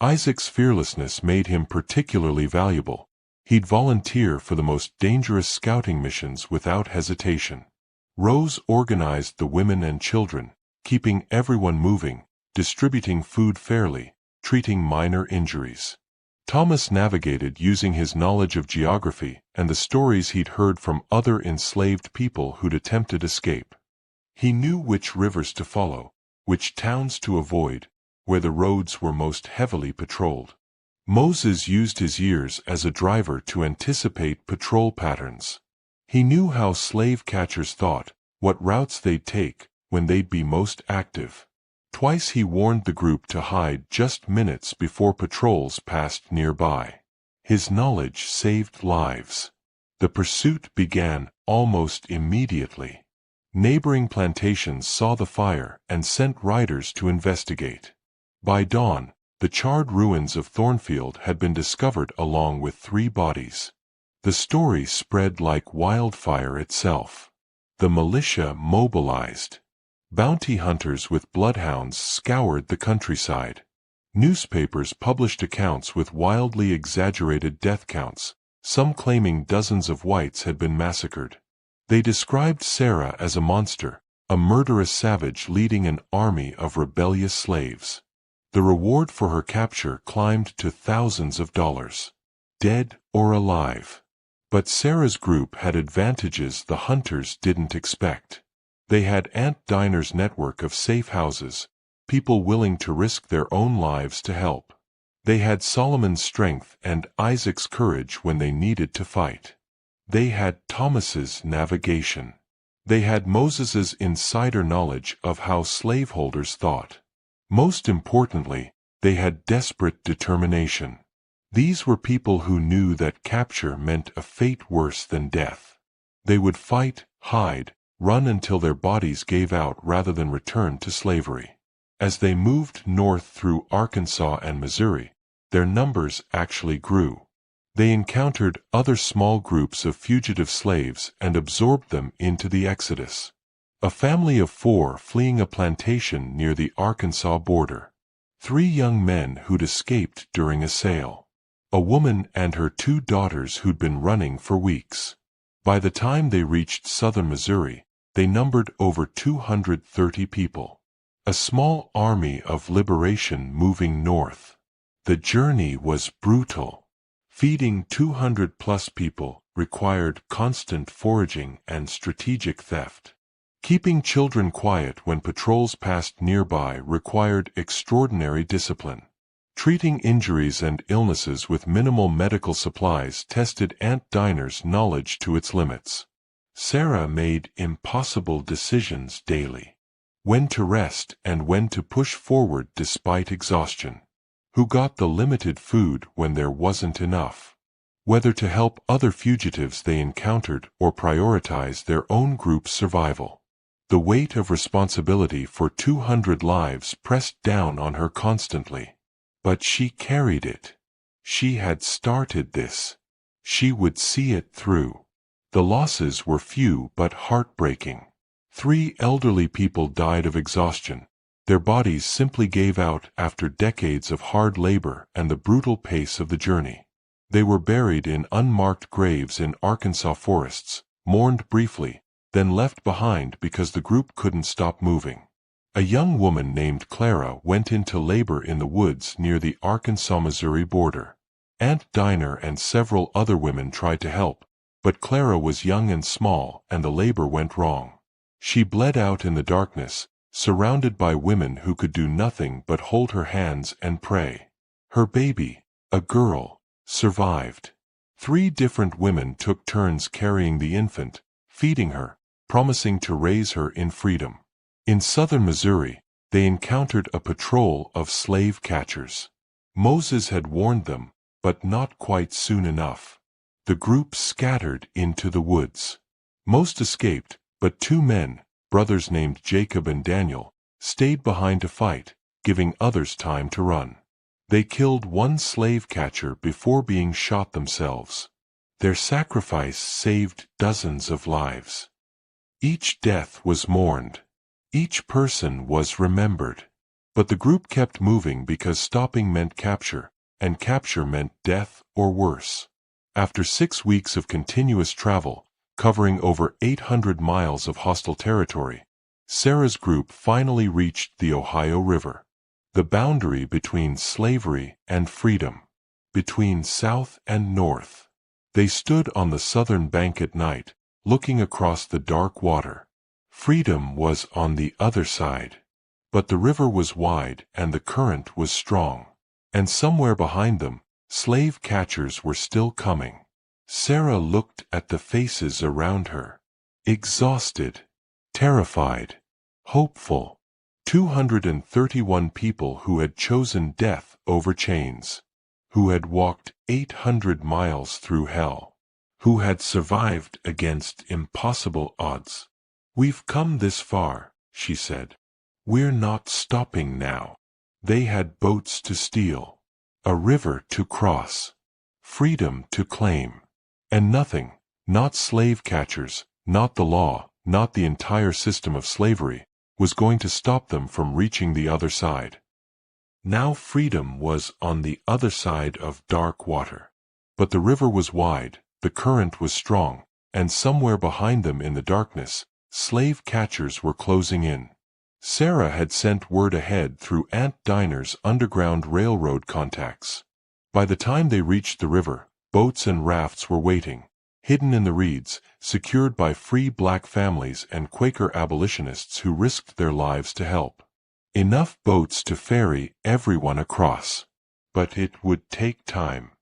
Isaac's fearlessness made him particularly valuable. He'd volunteer for the most dangerous scouting missions without hesitation. Rose organized the women and children, keeping everyone moving, distributing food fairly, treating minor injuries. Thomas navigated using his knowledge of geography and the stories he'd heard from other enslaved people who'd attempted escape. He knew which rivers to follow, which towns to avoid, where the roads were most heavily patrolled. Moses used his years as a driver to anticipate patrol patterns. He knew how slave catchers thought, what routes they'd take, when they'd be most active. Twice he warned the group to hide just minutes before patrols passed nearby. His knowledge saved lives. The pursuit began almost immediately. Neighboring plantations saw the fire and sent riders to investigate. By dawn, the charred ruins of Thornfield had been discovered along with 3 bodies. The story spread like wildfire itself. The militia mobilized. Bounty hunters with bloodhounds scoured the countryside. Newspapers published accounts with wildly exaggerated death counts, some claiming dozens of whites had been massacred. They described Sarah as a monster, a murderous savage leading an army of rebellious slaves. The reward for her capture climbed to thousands of dollars, dead or alive. But Sarah's group had advantages the hunters didn't expect. They had Aunt Dinah's network of safe houses, people willing to risk their own lives to help. They had Solomon's strength and Isaac's courage when they needed to fight. They had Thomas's navigation. They had Moses's insider knowledge of how slaveholders thought. Most importantly, they had desperate determination. These were people who knew that capture meant a fate worse than death. They would fight, hide, run until their bodies gave out rather than return to slavery. As they moved north through Arkansas and Missouri, their numbers actually grew. They encountered other small groups of fugitive slaves and absorbed them into the exodus. A family of 4 fleeing a plantation near the Arkansas border. 3 young men who'd escaped during a sale. A woman and her 2 daughters who'd been running for weeks. By the time they reached southern Missouri, they numbered over 230 people. A small army of liberation moving north. The journey was brutal. Feeding 200+ people required constant foraging and strategic theft. Keeping children quiet when patrols passed nearby required extraordinary discipline. Treating injuries and illnesses with minimal medical supplies tested Aunt Dinah's knowledge to its limits. Sarah made impossible decisions daily. When to rest and when to push forward despite exhaustion. Who got the limited food when there wasn't enough. Whether to help other fugitives they encountered or prioritize their own group's survival. The weight of responsibility for 200 lives pressed down on her constantly. But she carried it. She had started this. She would see it through. The losses were few but heartbreaking. 3 elderly people died of exhaustion. Their bodies simply gave out after decades of hard labor and the brutal pace of the journey. They were buried in unmarked graves in Arkansas forests, mourned briefly, then left behind because the group couldn't stop moving. A young woman named Clara went into labor in the woods near the Arkansas-Missouri border. Aunt Dinah and several other women tried to help, but Clara was young and small and the labor went wrong. She bled out in the darkness, surrounded by women who could do nothing but hold her hands and pray. Her baby, a girl, survived. 3 different women took turns carrying the infant, feeding her, promising to raise her in freedom. In southern Missouri, they encountered a patrol of slave catchers. Moses had warned them, but not quite soon enough. The group scattered into the woods. Most escaped, but 2 men, brothers named Jacob and Daniel, stayed behind to fight, giving others time to run. They killed 1 slave catcher before being shot themselves. Their sacrifice saved dozens of lives. Each death was mourned. Each person was remembered. But the group kept moving because stopping meant capture, and capture meant death or worse. After 6 weeks of continuous travel, covering over 800 miles of hostile territory, Sarah's group finally reached the Ohio River. The boundary between slavery and freedom. Between South and North. They stood on the southern bank at night, looking across the dark water. Freedom was on the other side. But the river was wide and the current was strong. And somewhere behind them, slave catchers were still coming. Sarah looked at the faces around her. Exhausted. Terrified. Hopeful. 231 people who had chosen death over chains. Who had walked 800 miles through hell. Who had survived against impossible odds. "We've come this far," she said. "We're not stopping now." They had boats to steal. A river to cross. Freedom to claim. And nothing, not slave catchers, not the law, not the entire system of slavery, was going to stop them from reaching the other side. Now freedom was on the other side of dark water. But the river was wide, the current was strong, and somewhere behind them in the darkness, slave catchers were closing in. Sarah had sent word ahead through Aunt Dinah's Underground Railroad contacts. By the time they reached the river, boats and rafts were waiting, hidden in the reeds, secured by free black families and Quaker abolitionists who risked their lives to help. Enough boats to ferry everyone across. But it would take time.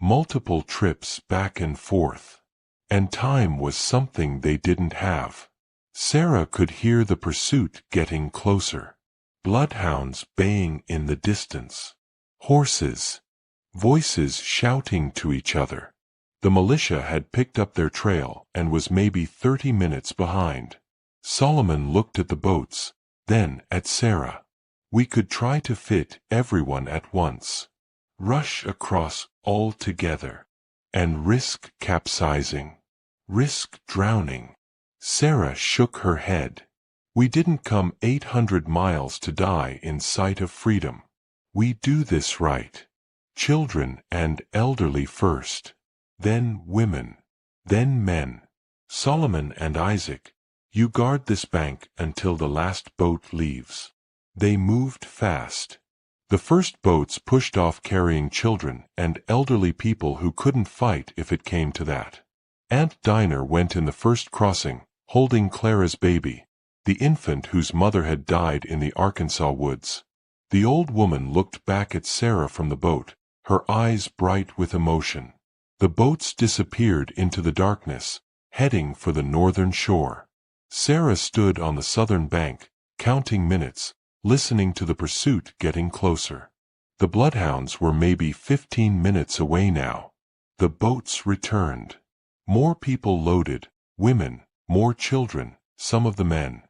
Multiple trips back and forth. And time was something they didn't have. Sarah could hear the pursuit getting closer. Bloodhounds baying in the distance. Horses. Voices shouting to each other. The militia had picked up their trail and was maybe 30 minutes behind. Solomon looked at the boats, then at Sarah. "We could try to fit everyone at once. Rush across all together. And risk capsizing. Risk drowning." Sarah shook her head. "We didn't come 800 miles to die in sight of freedom. We do this right. Children and elderly first. Then women. Then men. Solomon and Isaac, you guard this bank until the last boat leaves. They moved fast. The first boats pushed off carrying children and elderly people who couldn't fight if it came to that. Aunt Dinah went in the first crossing, holding Clara's baby, the infant whose mother had died in the Arkansas woods. The old woman looked back at Sarah from the boat, her eyes bright with emotion. The boats disappeared into the darkness, heading for the northern shore. Sarah stood on the southern bank, counting minutes, listening to the pursuit getting closer. The bloodhounds were maybe 15 minutes away now. The boats returned. More people loaded, women, more children, some of the men.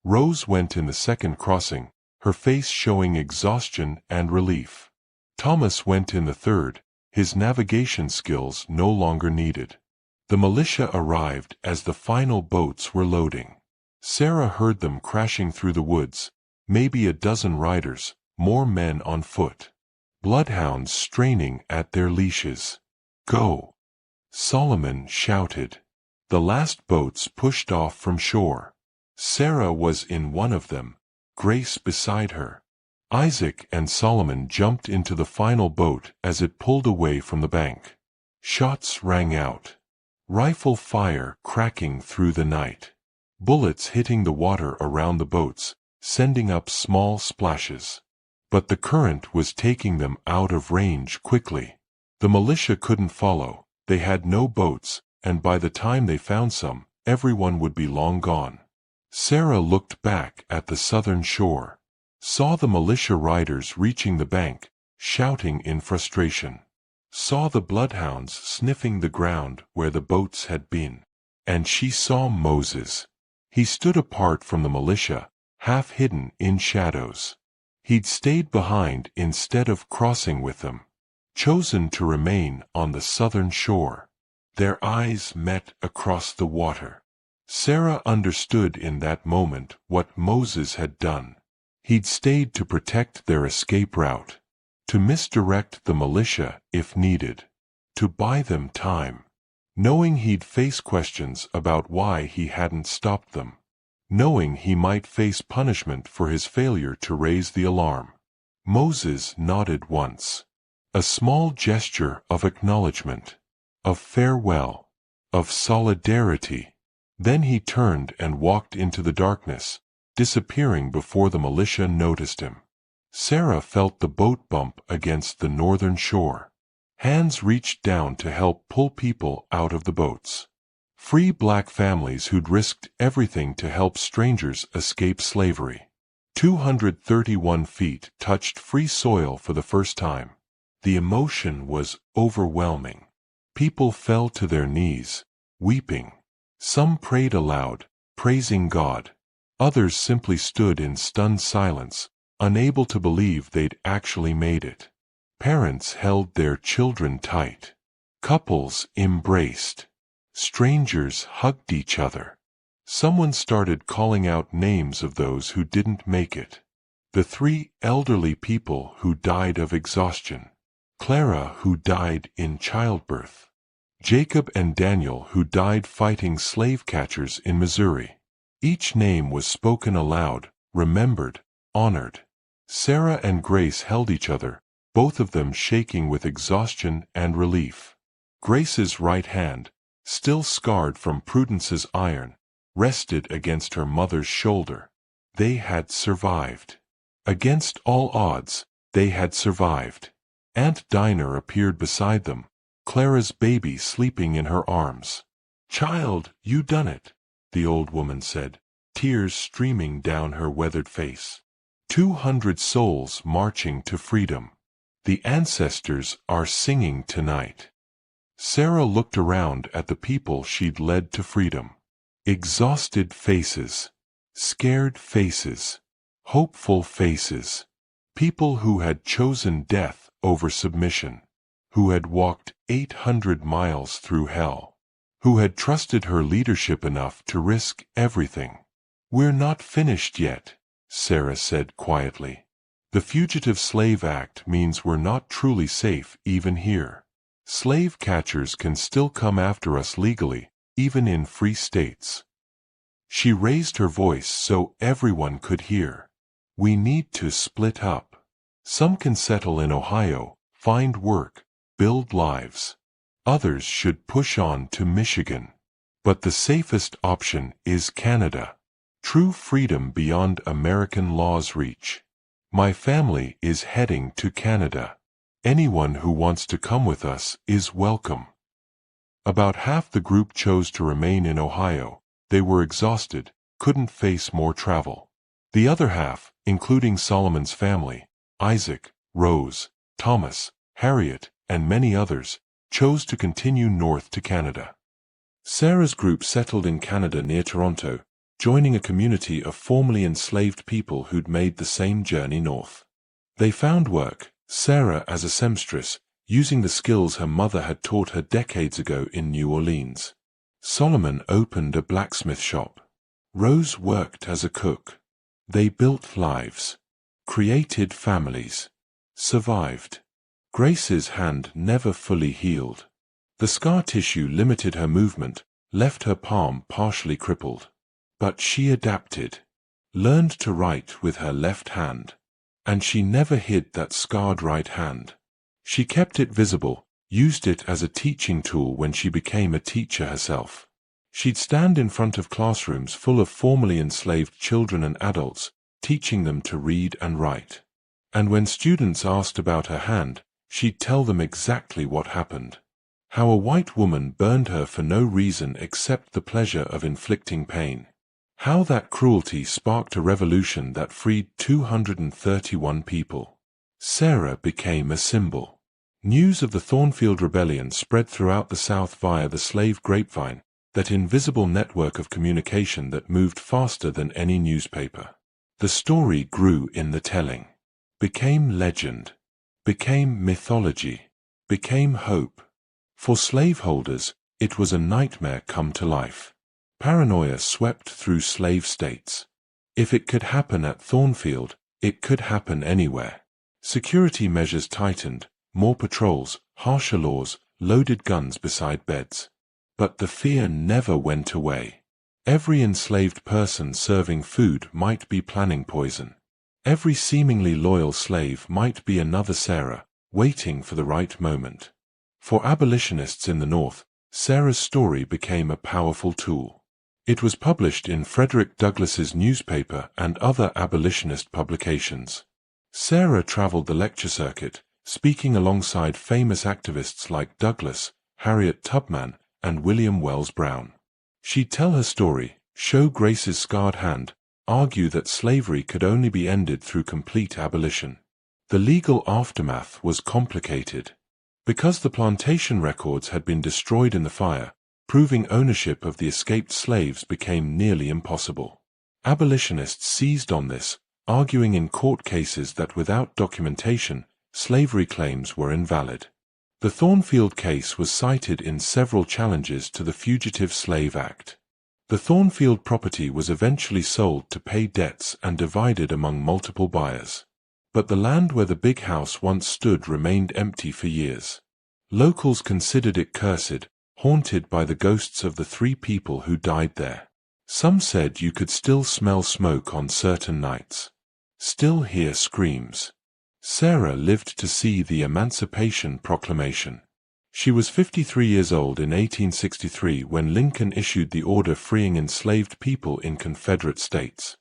Rose went in the second crossing, her face showing exhaustion and relief. Thomas went in the third, his navigation skills no longer needed. The militia arrived as the final boats were loading. Sarah heard them crashing through the woods, maybe a dozen riders, more men on foot. Bloodhounds straining at their leashes. "Go!" Solomon shouted. The last boats pushed off from shore. Sarah was in one of them, Grace beside her. Isaac and Solomon jumped into the final boat as it pulled away from the bank. Shots rang out. Rifle fire cracking through the night. Bullets hitting the water around the boats, sending up small splashes. But the current was taking them out of range quickly. The militia couldn't follow, they had no boats, and by the time they found some, everyone would be long gone. Sarah looked back at the southern shore, saw the militia riders reaching the bank, shouting in frustration, saw the bloodhounds sniffing the ground where the boats had been. And she saw Moses. He stood apart from the militia, half hidden in shadows. He'd stayed behind instead of crossing with them, chosen to remain on the southern shore. Their eyes met across the water. Sarah understood in that moment what Moses had done. He'd stayed to protect their escape route, to misdirect the militia if needed, to buy them time, knowing he'd face questions about why he hadn't stopped them, knowing he might face punishment for his failure to raise the alarm. Moses nodded once, a small gesture of acknowledgement, of farewell, of solidarity. Then he turned and walked into the darkness, disappearing before the militia noticed him. Sarah felt the boat bump against the northern shore. Hands reached down to help pull people out of the boats. Free black families who'd risked everything to help strangers escape slavery. 231 feet touched free soil for the first time. The emotion was overwhelming. People fell to their knees, weeping. Some prayed aloud, praising God. Others simply stood in stunned silence, unable to believe they'd actually made it. Parents held their children tight. Couples embraced. Strangers hugged each other. Someone started calling out names of those who didn't make it. The 3 elderly people who died of exhaustion. Clara, who died in childbirth. Jacob and Daniel, who died fighting slave catchers in Missouri. Each name was spoken aloud, remembered, honored. Sarah and Grace held each other, both of them shaking with exhaustion and relief. Grace's right hand, still scarred from Prudence's iron, rested against her mother's shoulder. They had survived. Against all odds, they had survived. Aunt Dinah appeared beside them, Clara's baby sleeping in her arms. "Child, you done it," the old woman said, tears streaming down her weathered face. 200 souls marching to freedom. The ancestors are singing tonight. Sarah looked around at the people she'd led to freedom. Exhausted faces. Scared faces. Hopeful faces. People who had chosen death over submission. Who had walked 800 miles through hell. Who had trusted her leadership enough to risk everything. "We're not finished yet," Sarah said quietly. "The Fugitive Slave Act means we're not truly safe even here. Slave catchers can still come after us legally, even in free states." She raised her voice so everyone could hear. We need to split up. Some can settle in Ohio, find work, build lives. Others should push on to Michigan. But the safest option is Canada. True freedom beyond American law's reach. My family is heading to Canada. Anyone who wants to come with us is welcome. About half the group chose to remain in Ohio. They were exhausted, couldn't face more travel. The other half, including Solomon's family, Isaac, Rose, Thomas, Harriet, and many others, chose to continue north to Canada. Sarah's group settled in Canada near Toronto, joining a community of formerly enslaved people who'd made the same journey north. They found work, Sarah as a seamstress, using the skills her mother had taught her decades ago in New Orleans. Solomon opened a blacksmith shop. Rose worked as a cook. They built lives, created families, survived. Grace's hand never fully healed. The scar tissue limited her movement, left her palm partially crippled. But she adapted, learned to write with her left hand. And she never hid that scarred right hand. She kept it visible, used it as a teaching tool when she became a teacher herself. She'd stand in front of classrooms full of formerly enslaved children and adults, teaching them to read and write. And when students asked about her hand, she'd tell them exactly what happened. How a white woman burned her for no reason except the pleasure of inflicting pain. How that cruelty sparked a revolution that freed 231 people. Sarah became a symbol. News of the Thornfield Rebellion spread throughout the South via the slave grapevine, that invisible network of communication that moved faster than any newspaper. The story grew in the telling. Became legend. Became mythology. Became hope. For slaveholders, it was a nightmare come to life. Paranoia swept through slave states. If it could happen at Thornfield, it could happen anywhere. Security measures tightened, more patrols, harsher laws, loaded guns beside beds. But the fear never went away. Every enslaved person serving food might be planning poison. Every seemingly loyal slave might be another Sarah, waiting for the right moment. For abolitionists in the North, Sarah's story became a powerful tool. It was published in Frederick Douglass's newspaper and other abolitionist publications. Sarah traveled the lecture circuit, speaking alongside famous activists like Douglass, Harriet Tubman, and William Wells Brown. She'd tell her story, show Grace's scarred hand, argue that slavery could only be ended through complete abolition. The legal aftermath was complicated. Because the plantation records had been destroyed in the fire, proving ownership of the escaped slaves became nearly impossible. Abolitionists seized on this, arguing in court cases that without documentation, slavery claims were invalid. The Thornfield case was cited in several challenges to the Fugitive Slave Act. The Thornfield property was eventually sold to pay debts and divided among multiple buyers. But the land where the big house once stood remained empty for years. Locals considered it cursed, haunted by the ghosts of the 3 people who died there. Some said you could still smell smoke on certain nights. Still hear screams. Sarah lived to see the Emancipation Proclamation. She was 53 years old in 1863 when Lincoln issued the order freeing enslaved people in Confederate states.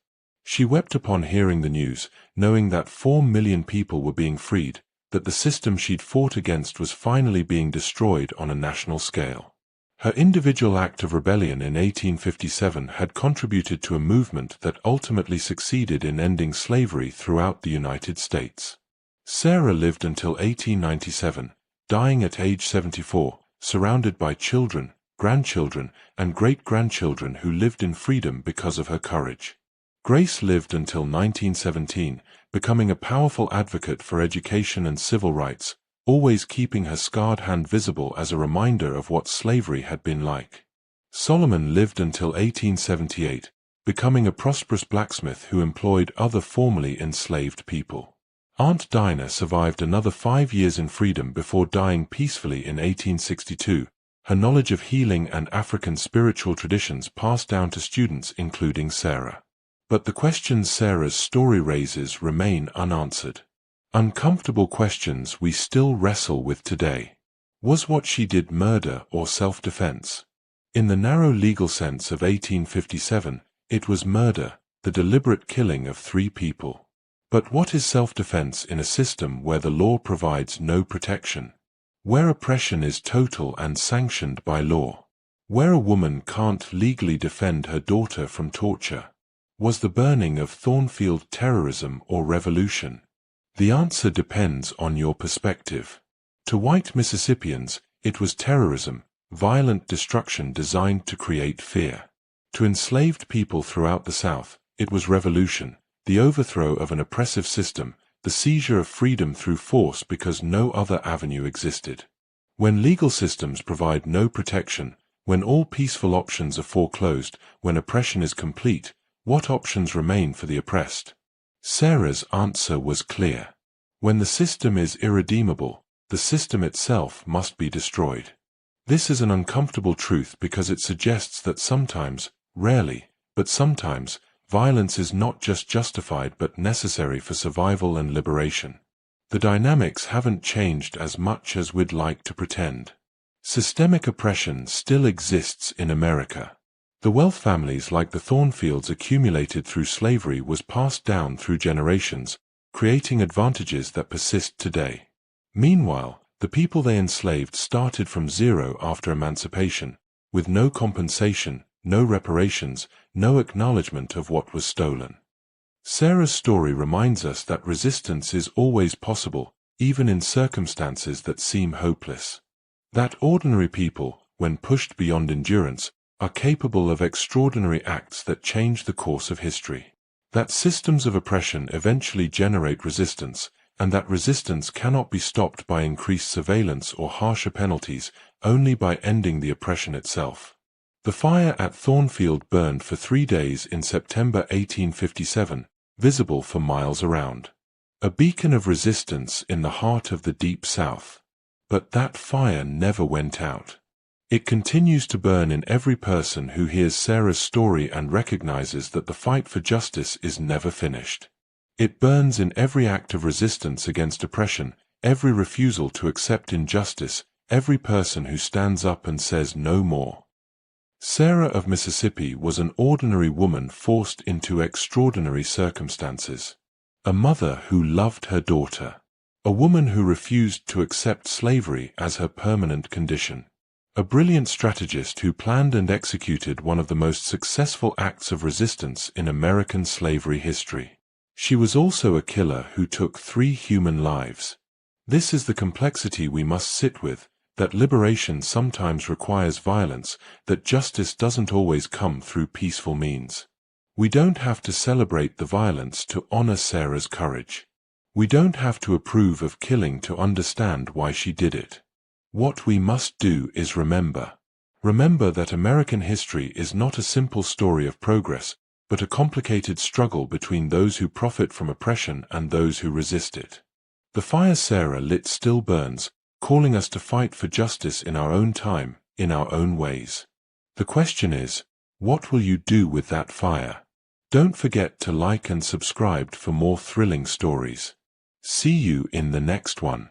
She wept upon hearing the news, knowing that 4 million people were being freed, that the system she'd fought against was finally being destroyed on a national scale. Her individual act of rebellion in 1857 had contributed to a movement that ultimately succeeded in ending slavery throughout the United States. Sarah lived until 1897, dying at age 74, surrounded by children, grandchildren, and great-grandchildren who lived in freedom because of her courage. Grace lived until 1917, becoming a powerful advocate for education and civil rights, always keeping her scarred hand visible as a reminder of what slavery had been like. Solomon lived until 1878, becoming a prosperous blacksmith who employed other formerly enslaved people. Aunt Dinah survived another 5 years in freedom before dying peacefully in 1862, her knowledge of healing and African spiritual traditions passed down to students including Sarah. But the questions Sarah's story raises remain unanswered. Uncomfortable questions we still wrestle with today. Was what she did murder or self-defense? In the narrow legal sense of 1857, it was murder, the deliberate killing of 3 people. But what is self-defense in a system where the law provides no protection? Where oppression is total and sanctioned by law? Where a woman can't legally defend her daughter from torture? Was the burning of Thornfield terrorism or revolution? The answer depends on your perspective. To white Mississippians, it was terrorism, violent destruction designed to create fear. To enslaved people throughout the South, it was revolution, the overthrow of an oppressive system, the seizure of freedom through force because no other avenue existed. When legal systems provide no protection, when all peaceful options are foreclosed, when oppression is complete, what options remain for the oppressed? Sarah's answer was clear. When the system is irredeemable, the system itself must be destroyed. This is an uncomfortable truth because it suggests that sometimes, rarely, but sometimes, violence is not just justified but necessary for survival and liberation. The dynamics haven't changed as much as we'd like to pretend. Systemic oppression still exists in America. The wealth families like the Thornfields accumulated through slavery was passed down through generations, creating advantages that persist today. Meanwhile, the people they enslaved started from zero after emancipation, with no compensation, no reparations, no acknowledgement of what was stolen. Sarah's story reminds us that resistance is always possible, even in circumstances that seem hopeless. That ordinary people, when pushed beyond endurance, are capable of extraordinary acts that change the course of history. That systems of oppression eventually generate resistance, and that resistance cannot be stopped by increased surveillance or harsher penalties, only by ending the oppression itself. The fire at Thornfield burned for 3 days in September 1857, visible for miles around. A beacon of resistance in the heart of the Deep South. But that fire never went out. It continues to burn in every person who hears Sarah's story and recognizes that the fight for justice is never finished. It burns in every act of resistance against oppression, every refusal to accept injustice, every person who stands up and says no more. Sarah of Mississippi was an ordinary woman forced into extraordinary circumstances. A mother who loved her daughter. A woman who refused to accept slavery as her permanent condition. A brilliant strategist who planned and executed one of the most successful acts of resistance in American slavery history. She was also a killer who took 3 human lives. This is the complexity we must sit with, that liberation sometimes requires violence, that justice doesn't always come through peaceful means. We don't have to celebrate the violence to honor Sarah's courage. We don't have to approve of killing to understand why she did it. What we must do is remember. Remember that American history is not a simple story of progress, but a complicated struggle between those who profit from oppression and those who resist it. The fire Sarah lit still burns, calling us to fight for justice in our own time, in our own ways. The question is, what will you do with that fire? Don't forget to like and subscribe for more thrilling stories. See you in the next one.